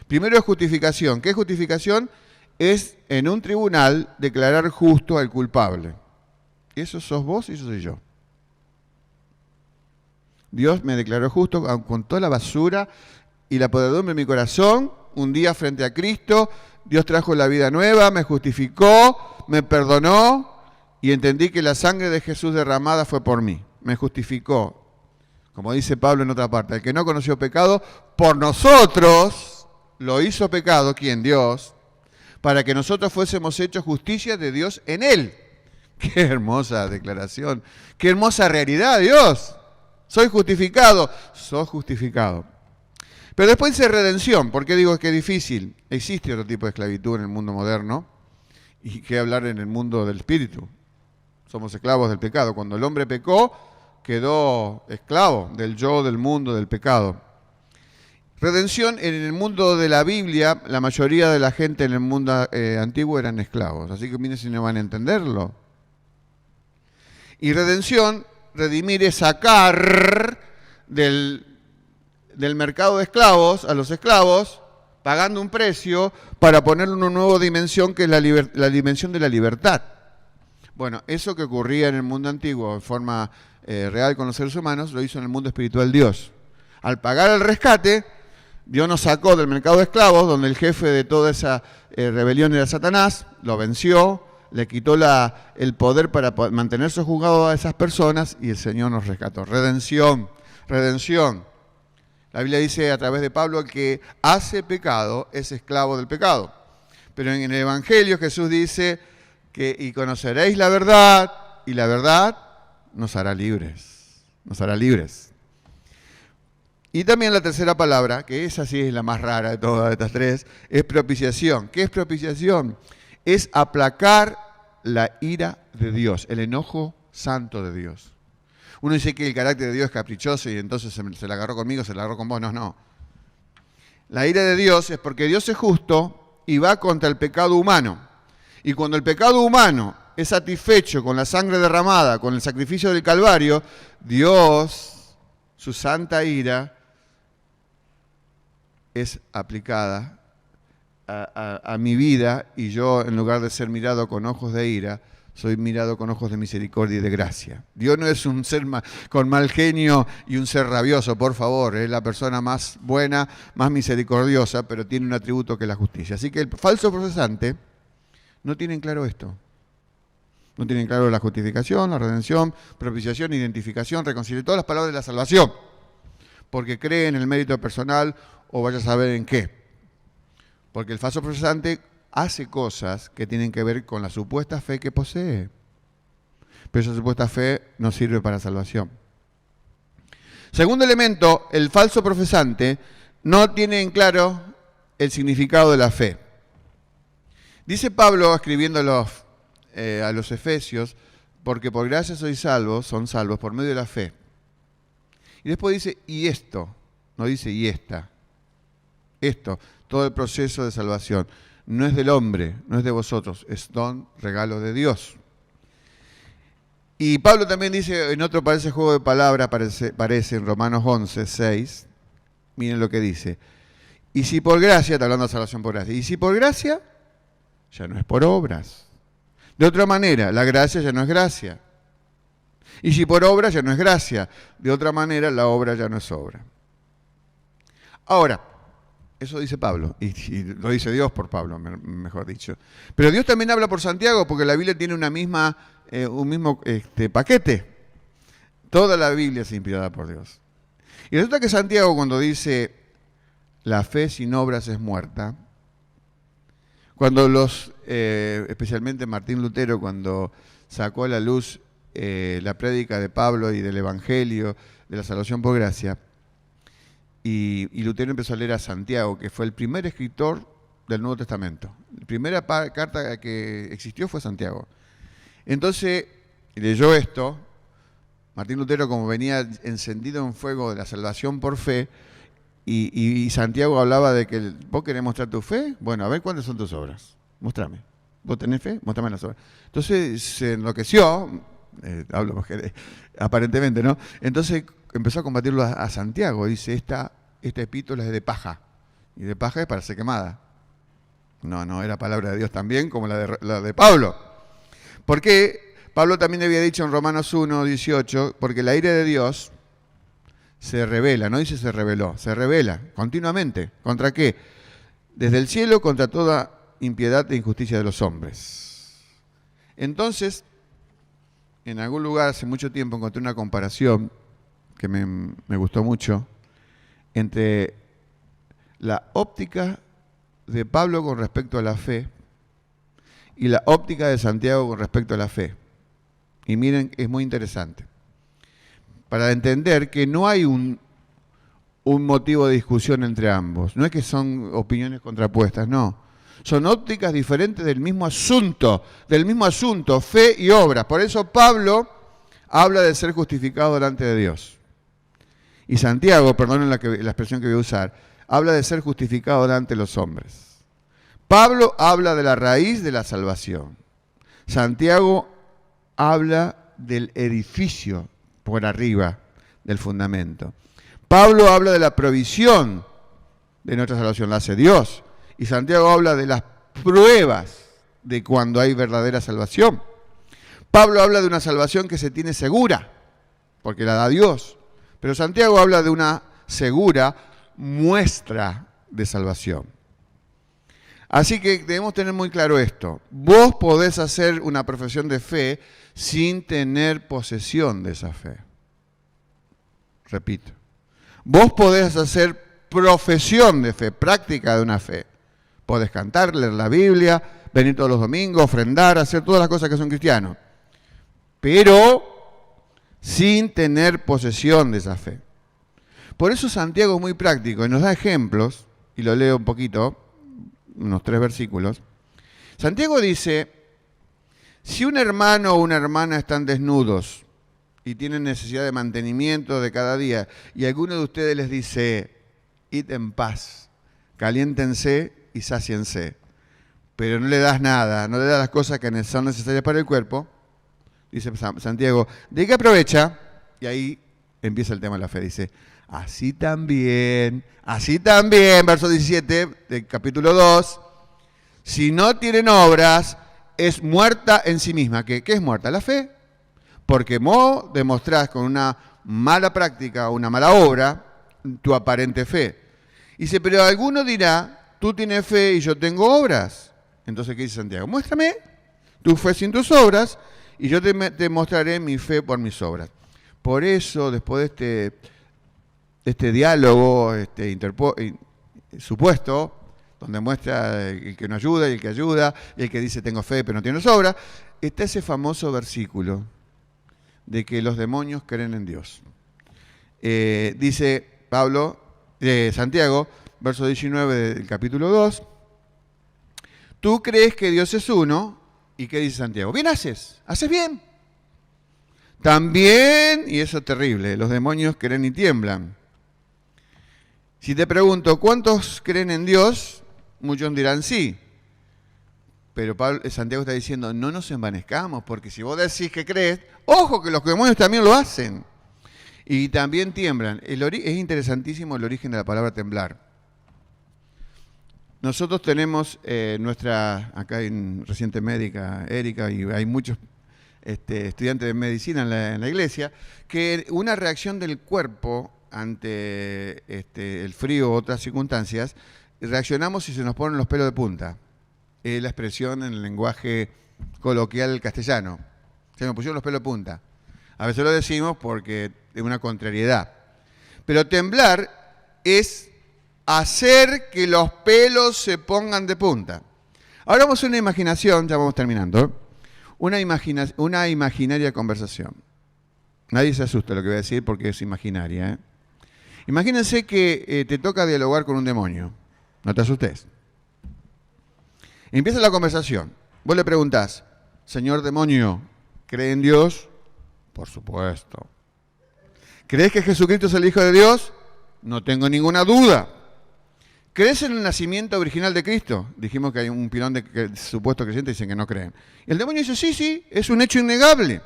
Primero es justificación. ¿Qué es justificación? Es en un tribunal declarar justo al culpable. Eso sos vos y eso soy yo. Dios me declaró justo con toda la basura y la podredumbre de mi corazón. Un día frente a Cristo, Dios trajo la vida nueva, me justificó, me perdonó y entendí que la sangre de Jesús derramada fue por mí. Me justificó. Como dice Pablo en otra parte, el que no conoció pecado, por nosotros lo hizo pecado, ¿quién? Dios, para que nosotros fuésemos hechos justicia de Dios en Él. Qué hermosa declaración, qué hermosa realidad, Dios. Soy justificado, sos justificado. Pero después dice redención. ¿Por qué digo que es difícil? Existe otro tipo de esclavitud en el mundo moderno. Y qué hablar en el mundo del espíritu. Somos esclavos del pecado. Cuando el hombre pecó, quedó esclavo del yo, del mundo, del pecado. Redención, en el mundo de la Biblia, la mayoría de la gente en el mundo antiguo eran esclavos. Así que miren si no van a entenderlo. Y redención, redimir es sacar del mercado de esclavos a los esclavos, pagando un precio para ponerle una nueva dimensión que es la dimensión de la libertad. Bueno, eso que ocurría en el mundo antiguo en forma real con los seres humanos, lo hizo en el mundo espiritual Dios. Al pagar el rescate, Dios nos sacó del mercado de esclavos, donde el jefe de toda esa rebelión era Satanás, lo venció, le quitó el poder para mantenerse juzgado a esas personas y el Señor nos rescató. Redención, redención. La Biblia dice a través de Pablo, el que hace pecado es esclavo del pecado. Pero en el Evangelio Jesús dice que y conoceréis la verdad y la verdad nos hará libres. Nos hará libres. Y también la tercera palabra, que esa sí es la más rara de todas estas 3, es propiciación. ¿Qué es propiciación? es aplacar la ira de Dios, el enojo santo de Dios. Uno dice que el carácter de Dios es caprichoso y entonces se la agarró conmigo, se la agarró con vos. No, no. La ira de Dios es porque Dios es justo y va contra el pecado humano. Y cuando el pecado humano es satisfecho con la sangre derramada, con el sacrificio del Calvario, Dios, su santa ira, es aplicada a mi vida, y yo, en lugar de ser mirado con ojos de ira, soy mirado con ojos de misericordia y de gracia. Dios no es un ser con mal genio y un ser rabioso, por favor. Es la persona más buena, más misericordiosa, pero tiene un atributo que es la justicia. Así que el falso procesante no tiene claro esto. No tienen claro la justificación, la redención, propiciación, identificación, reconciliación, todas las palabras de la salvación. Porque cree en el mérito personal o vaya a saber en qué. Porque el falso procesante hace cosas que tienen que ver con la supuesta fe que posee. Pero esa supuesta fe no sirve para salvación. Segundo elemento, el falso profesante no tiene en claro el significado de la fe. Dice Pablo, escribiendo a los Efesios, porque por gracia sois salvos, son salvos por medio de la fe. Y después dice, y esto, no dice y esta. Esto, todo el proceso de salvación, no es del hombre, no es de vosotros, es don, regalo de Dios. Y Pablo también dice, en otro parece juego de palabras, parece en Romanos 11, 6, miren lo que dice. Y si por gracia, está hablando de salvación por gracia, y si por gracia, ya no es por obras. De otra manera, la gracia ya no es gracia. Y si por obra, ya no es gracia. De otra manera, la obra ya no es obra. Ahora, eso dice Pablo, y lo dice Dios por Pablo, mejor dicho. Pero Dios también habla por Santiago, porque la Biblia tiene un mismo paquete. Toda la Biblia es inspirada por Dios. Y resulta que Santiago, cuando dice, la fe sin obras es muerta, cuando especialmente Martín Lutero, cuando sacó a la luz la prédica de Pablo y del Evangelio, de la salvación por gracia, y Lutero empezó a leer a Santiago, que fue el primer escritor del Nuevo Testamento. La primera carta que existió fue Santiago. Entonces, leyó esto, Martín Lutero, como venía encendido en fuego de la salvación por fe, y Santiago hablaba de que vos querés mostrar tu fe, bueno, a ver cuáles son tus obras, mostrame. ¿Vos tenés fe? Mostrame las obras. Entonces se enloqueció, hablo aparentemente, ¿no? Entonces empezó a combatirlo a Santiago. Dice, esta epístola es de paja. Y de paja es para ser quemada. No era palabra de Dios también como la de Pablo. Porque Pablo también había dicho en Romanos 1, 18, porque la ira de Dios se revela, no dice se reveló, se revela continuamente. ¿Contra qué? Desde el cielo contra toda impiedad e injusticia de los hombres. Entonces, en algún lugar hace mucho tiempo encontré una comparación que me gustó mucho entre la óptica de Pablo con respecto a la fe y la óptica de Santiago con respecto a la fe. Y miren, es muy interesante. Para entender que no hay un motivo de discusión entre ambos. No es que son opiniones contrapuestas, no. Son ópticas diferentes del mismo asunto, fe y obras. Por eso Pablo habla de ser justificado delante de Dios. Y Santiago, perdonen la expresión que voy a usar, habla de ser justificado delante de los hombres. Pablo habla de la raíz de la salvación. Santiago habla del edificio por arriba del fundamento. Pablo habla de la provisión de nuestra salvación, la hace Dios. Y Santiago habla de las pruebas de cuando hay verdadera salvación. Pablo habla de una salvación que se tiene segura, porque la da Dios. Pero Santiago habla de una segura muestra de salvación. Así que debemos tener muy claro esto. Vos podés hacer una profesión de fe sin tener posesión de esa fe. Repito. Vos podés hacer profesión de fe, práctica de una fe. Podés cantar, leer la Biblia, venir todos los domingos, ofrendar, hacer todas las cosas que son cristianos. Pero sin tener posesión de esa fe. Por eso Santiago es muy práctico y nos da ejemplos, y lo leo un poquito, unos 3 versículos. Santiago dice, si un hermano o una hermana están desnudos y tienen necesidad de mantenimiento de cada día, y alguno de ustedes les dice, id en paz, caliéntense y sáciense, pero no le das nada, no le das las cosas que son necesarias para el cuerpo, dice Santiago, ¿de qué aprovecha? Y ahí empieza el tema de la fe, dice, así también, verso 17 del capítulo 2, si no tienen obras, es muerta en sí misma. ¿Qué es muerta? La fe. Porque vos demostrás con una mala práctica o una mala obra tu aparente fe. Dice, pero alguno dirá, tú tienes fe y yo tengo obras. Entonces, ¿qué dice Santiago? Muéstrame tu fe sin tus obras y yo te mostraré mi fe por mis obras. Por eso, después de este diálogo supuesto, donde muestra el que no ayuda y el que ayuda, y el que dice tengo fe pero no tiene obras, está ese famoso versículo de que los demonios creen en Dios. Dice Santiago, verso 19 del capítulo 2, tú crees que Dios es uno, ¿y qué dice Santiago? Bien haces bien. También, y eso es terrible, los demonios creen y tiemblan. Si te pregunto, ¿cuántos creen en Dios? Muchos dirán sí. Pero Santiago está diciendo, no nos envanezcamos, porque si vos decís que crees, ojo que los demonios también lo hacen. Y también tiemblan. Es interesantísimo el origen de la palabra temblar. Nosotros tenemos acá en Reciente Médica, Erika, y hay muchos estudiantes de medicina en la iglesia, que una reacción del cuerpo ante el frío u otras circunstancias, reaccionamos y se nos ponen los pelos de punta. Es la expresión en el lenguaje coloquial del castellano. Se nos pusieron los pelos de punta. A veces lo decimos porque es una contrariedad. Pero temblar es hacer que los pelos se pongan de punta. Ahora vamos a una imaginación, ya vamos terminando. Una imaginaria conversación. Nadie se asusta lo que voy a decir porque es imaginaria, ¿eh? Imagínense que te toca dialogar con un demonio. No te asustes. Empieza la conversación. Vos le preguntás, señor demonio, ¿cree en Dios? Por supuesto. ¿Crees que Jesucristo es el Hijo de Dios? No tengo ninguna duda. ¿Crees en el nacimiento original de Cristo? Dijimos que hay un pilón de supuestos creyentes que dicen que no creen. Y el demonio dice, sí, es un hecho innegable.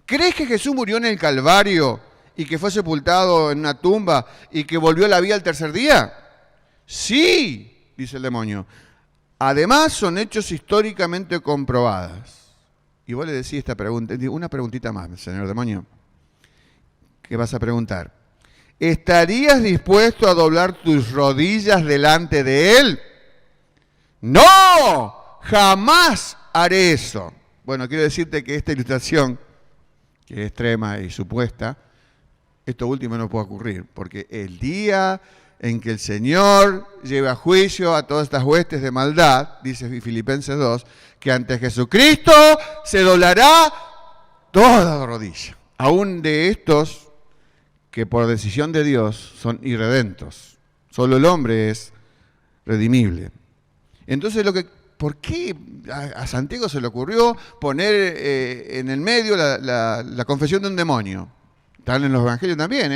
¿Crees que Jesús murió en el Calvario y que fue sepultado en una tumba y que volvió a la vida al tercer día? Sí, dice el demonio. Además, son hechos históricamente comprobados. Y vos le decís esta pregunta, una preguntita más, señor demonio. ¿Qué vas a preguntar? ¿Estarías dispuesto a doblar tus rodillas delante de él? ¡No! ¡Jamás haré eso! Bueno, quiero decirte que esta ilustración, que es extrema y supuesta, esto último no puede ocurrir, porque el día en que el Señor lleve a juicio a todas estas huestes de maldad, dice Filipenses 2, que ante Jesucristo se doblará toda rodilla, aún de estos que por decisión de Dios son irredentos. Solo el hombre es redimible. Entonces, ¿por qué a Santiago se le ocurrió poner en el medio la confesión de un demonio? Están en los evangelios también,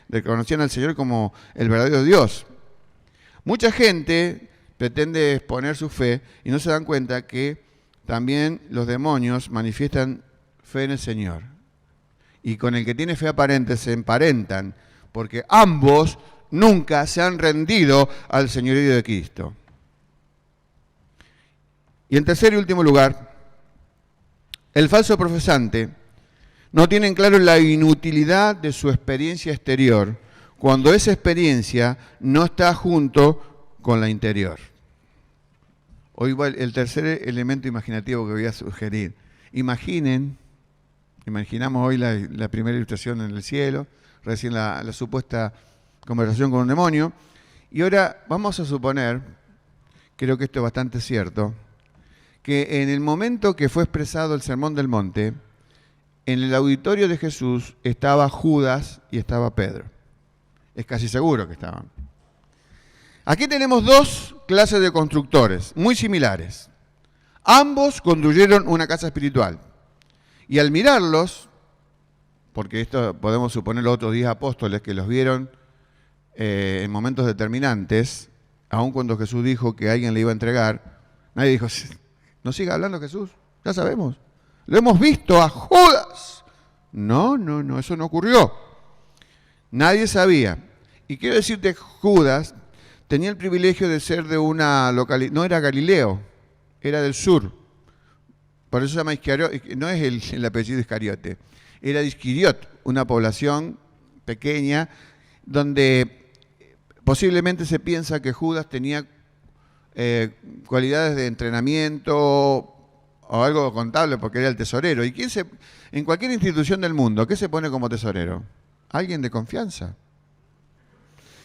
de que conocían al Señor como el verdadero Dios. Mucha gente pretende exponer su fe y no se dan cuenta que también los demonios manifiestan fe en el Señor. Y con el que tiene fe aparente se emparentan, porque ambos nunca se han rendido al señorío de Cristo. Y en tercer y último lugar, el falso profesante no tiene en claro la inutilidad de su experiencia exterior cuando esa experiencia no está junto con la interior. Hoy va el tercer elemento imaginativo que voy a sugerir. Imaginamos hoy la primera ilustración en el cielo, recién la supuesta conversación con un demonio, y ahora vamos a suponer, creo que esto es bastante cierto, que en el momento que fue expresado el Sermón del Monte, en el auditorio de Jesús estaba Judas y estaba Pedro. Es casi seguro que estaban. Aquí tenemos dos clases de constructores, muy similares. Ambos construyeron una casa espiritual. Y al mirarlos, porque esto podemos suponer los otros 10 apóstoles que los vieron en momentos determinantes, aun cuando Jesús dijo que alguien le iba a entregar, nadie dijo, no siga hablando Jesús, ya sabemos. Lo hemos visto a Judas. No, eso no ocurrió. Nadie sabía. Y quiero decirte, Judas tenía el privilegio de ser de una localidad, no era Galileo, era del sur. Por eso se llama Iscariote, no es el apellido Iscariote, era de Iscariot, una población pequeña donde posiblemente se piensa que Judas tenía cualidades de entrenamiento o algo contable porque era el tesorero. ¿Y en cualquier institución del mundo, qué se pone como tesorero? Alguien de confianza.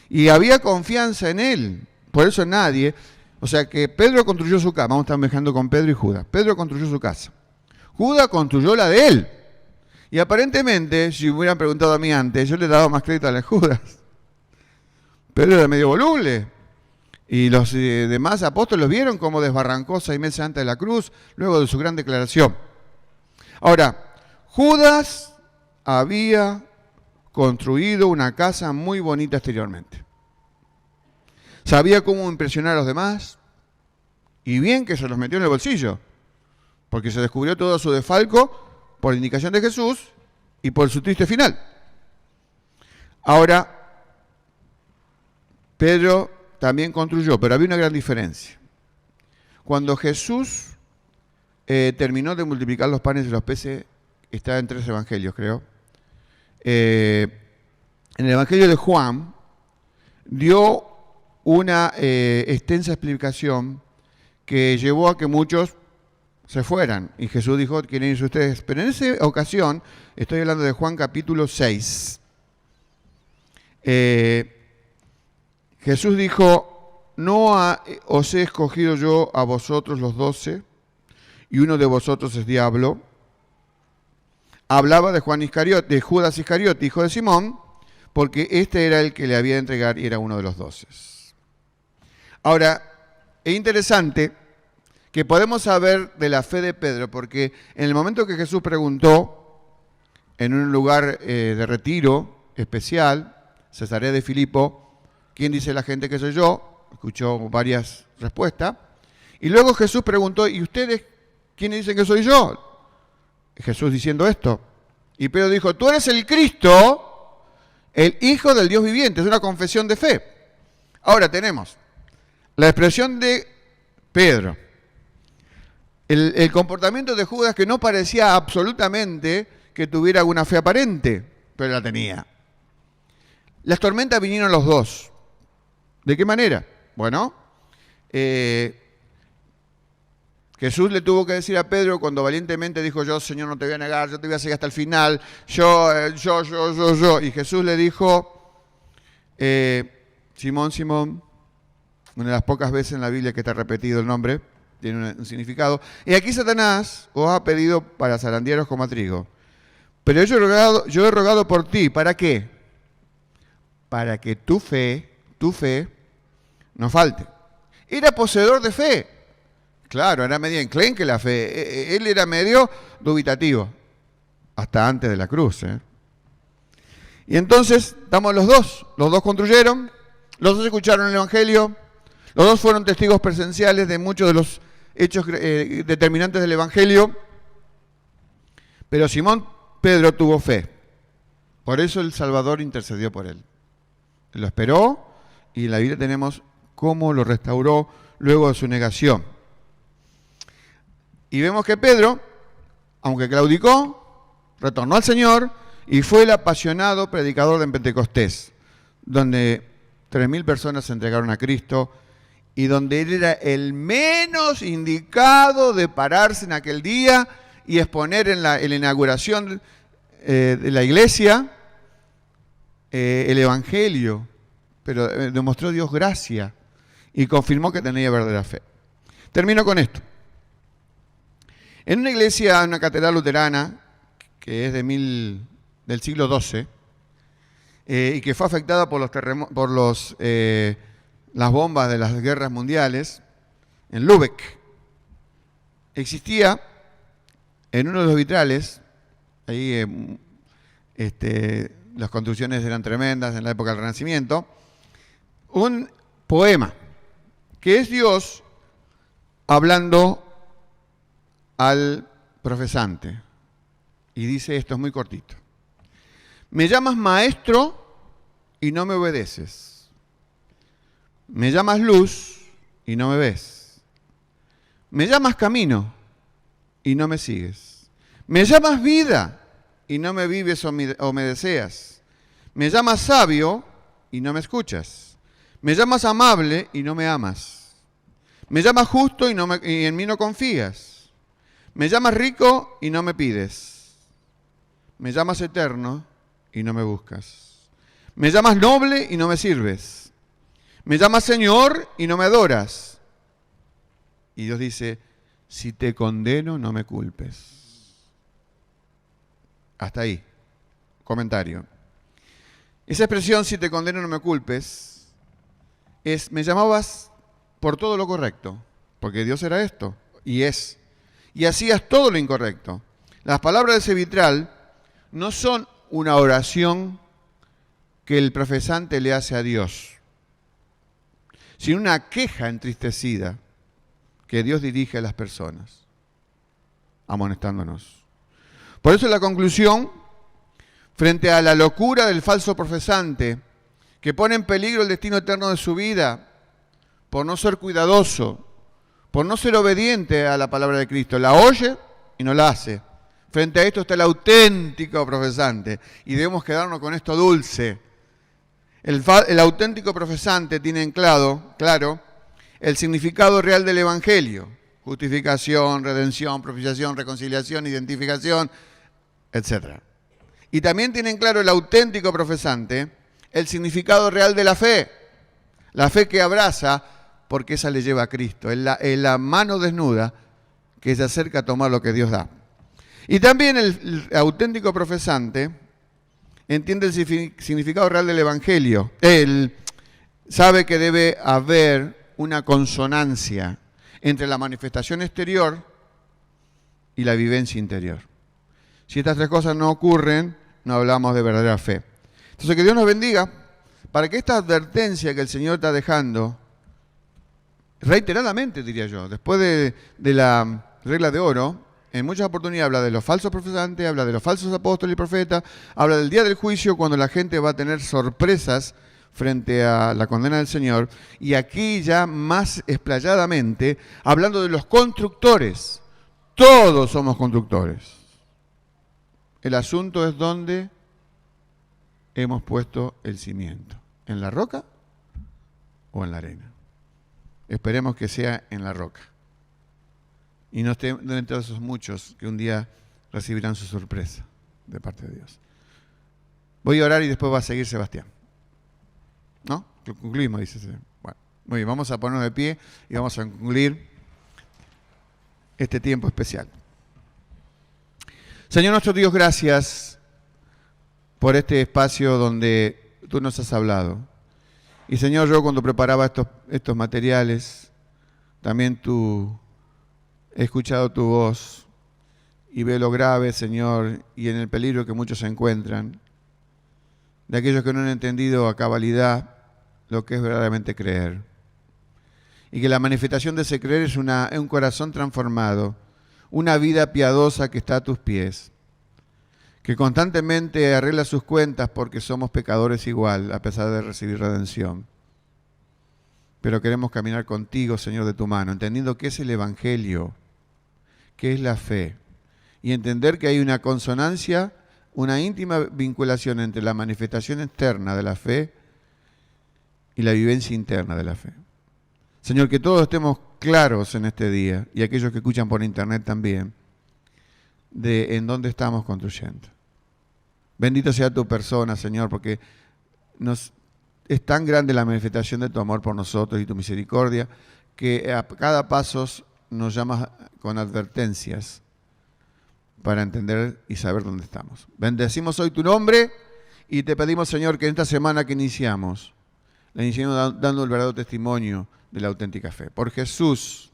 Y había confianza en él, por eso nadie... O sea que Pedro construyó su casa, vamos a estar mezclando con Pedro y Judas. Pedro construyó su casa. Judas construyó la de él. Y aparentemente, si me hubieran preguntado a mí antes, yo le daba más crédito a la de Judas. Pedro era medio voluble. Y los demás apóstoles vieron cómo desbarrancó 6 meses antes de la cruz, luego de su gran declaración. Ahora, Judas había construido una casa muy bonita exteriormente. Sabía cómo impresionar a los demás, y bien que se los metió en el bolsillo, porque se descubrió todo su desfalco por indicación de Jesús y por su triste final. Ahora, Pedro también construyó, pero había una gran diferencia. Cuando Jesús terminó de multiplicar los panes y los peces, está en 3 evangelios, creo. En el evangelio de Juan, dio una extensa explicación que llevó a que muchos se fueran. Y Jesús dijo, ¿quieren irse ustedes? Pero en esa ocasión, estoy hablando de Juan capítulo 6, Jesús dijo, no os he escogido yo a vosotros los 12, y uno de vosotros es diablo. Hablaba de de Judas Iscariote, hijo de Simón, porque este era el que le había de entregar y era uno de los 12. Ahora, es interesante que podemos saber de la fe de Pedro, porque en el momento que Jesús preguntó en un lugar de retiro especial, Cesarea de Filipo, ¿quién dice la gente que soy yo? Escuchó varias respuestas. Y luego Jesús preguntó, ¿y ustedes quiénes dicen que soy yo? Jesús diciendo esto. Y Pedro dijo, tú eres el Cristo, el Hijo del Dios viviente. Es una confesión de fe. Ahora tenemos la expresión de Pedro, el comportamiento de Judas, que no parecía absolutamente que tuviera alguna fe aparente, pero la tenía. Las tormentas vinieron los dos. ¿De qué manera? Bueno, Jesús le tuvo que decir a Pedro cuando valientemente dijo, yo, Señor, no te voy a negar, yo te voy a seguir hasta el final, yo. Y Jesús le dijo, Simón, Simón, una de las pocas veces en la Biblia que está repetido el nombre, tiene un significado. Y aquí Satanás os ha pedido para zarandearos como a trigo. Pero yo he rogado por ti, ¿para qué? Para que tu fe no falte. Era poseedor de fe. Claro, era medio enclenque la fe. Él era medio dubitativo, hasta antes de la cruz. Y entonces, estamos los dos construyeron, los dos escucharon el Evangelio, los dos fueron testigos presenciales de muchos de los hechos determinantes del Evangelio, pero Simón Pedro tuvo fe. Por eso el Salvador intercedió por él. Lo esperó y en la Biblia tenemos cómo lo restauró luego de su negación. Y vemos que Pedro, aunque claudicó, retornó al Señor y fue el apasionado predicador de Pentecostés, donde 3.000 personas se entregaron a Cristo y donde él era el menos indicado de pararse en aquel día y exponer en la inauguración de la iglesia el Evangelio, pero demostró Dios gracia y confirmó que tenía verdadera fe. Termino con esto. En una iglesia, una catedral luterana, que es del siglo XII, y que fue afectada por las bombas de las guerras mundiales, en Lübeck, existía en uno de los vitrales, ahí las construcciones eran tremendas en la época del Renacimiento, un poema que es Dios hablando al profesante. Y dice esto, es muy cortito. Me llamas maestro y no me obedeces. Me llamas luz y no me ves. Me llamas camino y no me sigues. Me llamas vida y no me vives o me deseas. Me llamas sabio y no me escuchas. Me llamas amable y no me amas. Me llamas justo y en mí no confías. Me llamas rico y no me pides. Me llamas eterno y no me buscas. Me llamas noble y no me sirves. Me llamas Señor y no me adoras. Y Dios dice, si te condeno, no me culpes. Hasta ahí. Comentario. Esa expresión, si te condeno, no me culpes, me llamabas por todo lo correcto, porque Dios era esto, y es. Y hacías todo lo incorrecto. Las palabras de ese vitral no son una oración que el profesante le hace a Dios, sino una queja entristecida que Dios dirige a las personas, amonestándonos. Por eso la conclusión, frente a la locura del falso profesante, que pone en peligro el destino eterno de su vida, por no ser cuidadoso, por no ser obediente a la palabra de Cristo, la oye y no la hace. Frente a esto está el auténtico profesante, y debemos quedarnos con esto dulce. El auténtico profesante tiene en claro el significado real del Evangelio: justificación, redención, propiciación, reconciliación, identificación, etc. Y también tiene en claro el auténtico profesante el significado real de la fe que abraza, porque esa le lleva a Cristo, es la mano desnuda que se acerca a tomar lo que Dios da. Y también el auténtico profesante entiende el significado real del Evangelio. Él sabe que debe haber una consonancia entre la manifestación exterior y la vivencia interior. Si estas tres cosas no ocurren, no hablamos de verdadera fe. Entonces, que Dios nos bendiga para que esta advertencia que el Señor está dejando, reiteradamente diría yo, después de la regla de oro, en muchas oportunidades habla de los falsos profesantes, habla de los falsos apóstoles y profetas, habla del día del juicio cuando la gente va a tener sorpresas frente a la condena del Señor, y aquí ya más explayadamente, hablando de los constructores. Todos somos constructores. El asunto es dónde hemos puesto el cimiento, ¿en la roca o en la arena? Esperemos que sea en la roca. Y no estén entre esos muchos que un día recibirán su sorpresa de parte de Dios. Voy a orar y después va a seguir Sebastián. ¿No? Concluimos, dice. Bueno, muy bien, vamos a ponernos de pie y vamos a concluir este tiempo especial. Señor nuestro Dios, gracias por este espacio donde tú nos has hablado. Y Señor, yo cuando preparaba estos materiales, también he escuchado tu voz y veo lo grave, Señor, y en el peligro que muchos se encuentran, de aquellos que no han entendido a cabalidad lo que es verdaderamente creer. Y que la manifestación de ese creer es un corazón transformado, una vida piadosa que está a tus pies, que constantemente arregla sus cuentas porque somos pecadores igual, a pesar de recibir redención. Pero queremos caminar contigo, Señor, de tu mano, entendiendo qué es el Evangelio, qué es la fe, y entender que hay una consonancia, una íntima vinculación entre la manifestación externa de la fe y la vivencia interna de la fe. Señor, que todos estemos claros en este día, y aquellos que escuchan por internet también, de en dónde estamos construyendo. Bendito sea tu persona, Señor, porque es tan grande la manifestación de tu amor por nosotros y tu misericordia, que a cada paso nos llamas con advertencias para entender y saber dónde estamos. Bendecimos hoy tu nombre y te pedimos, Señor, que en esta semana que iniciamos, la iniciemos dando el verdadero testimonio de la auténtica fe. Por Jesús.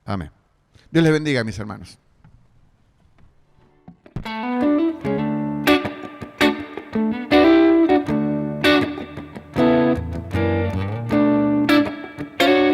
Amén. Dios les bendiga, mis hermanos.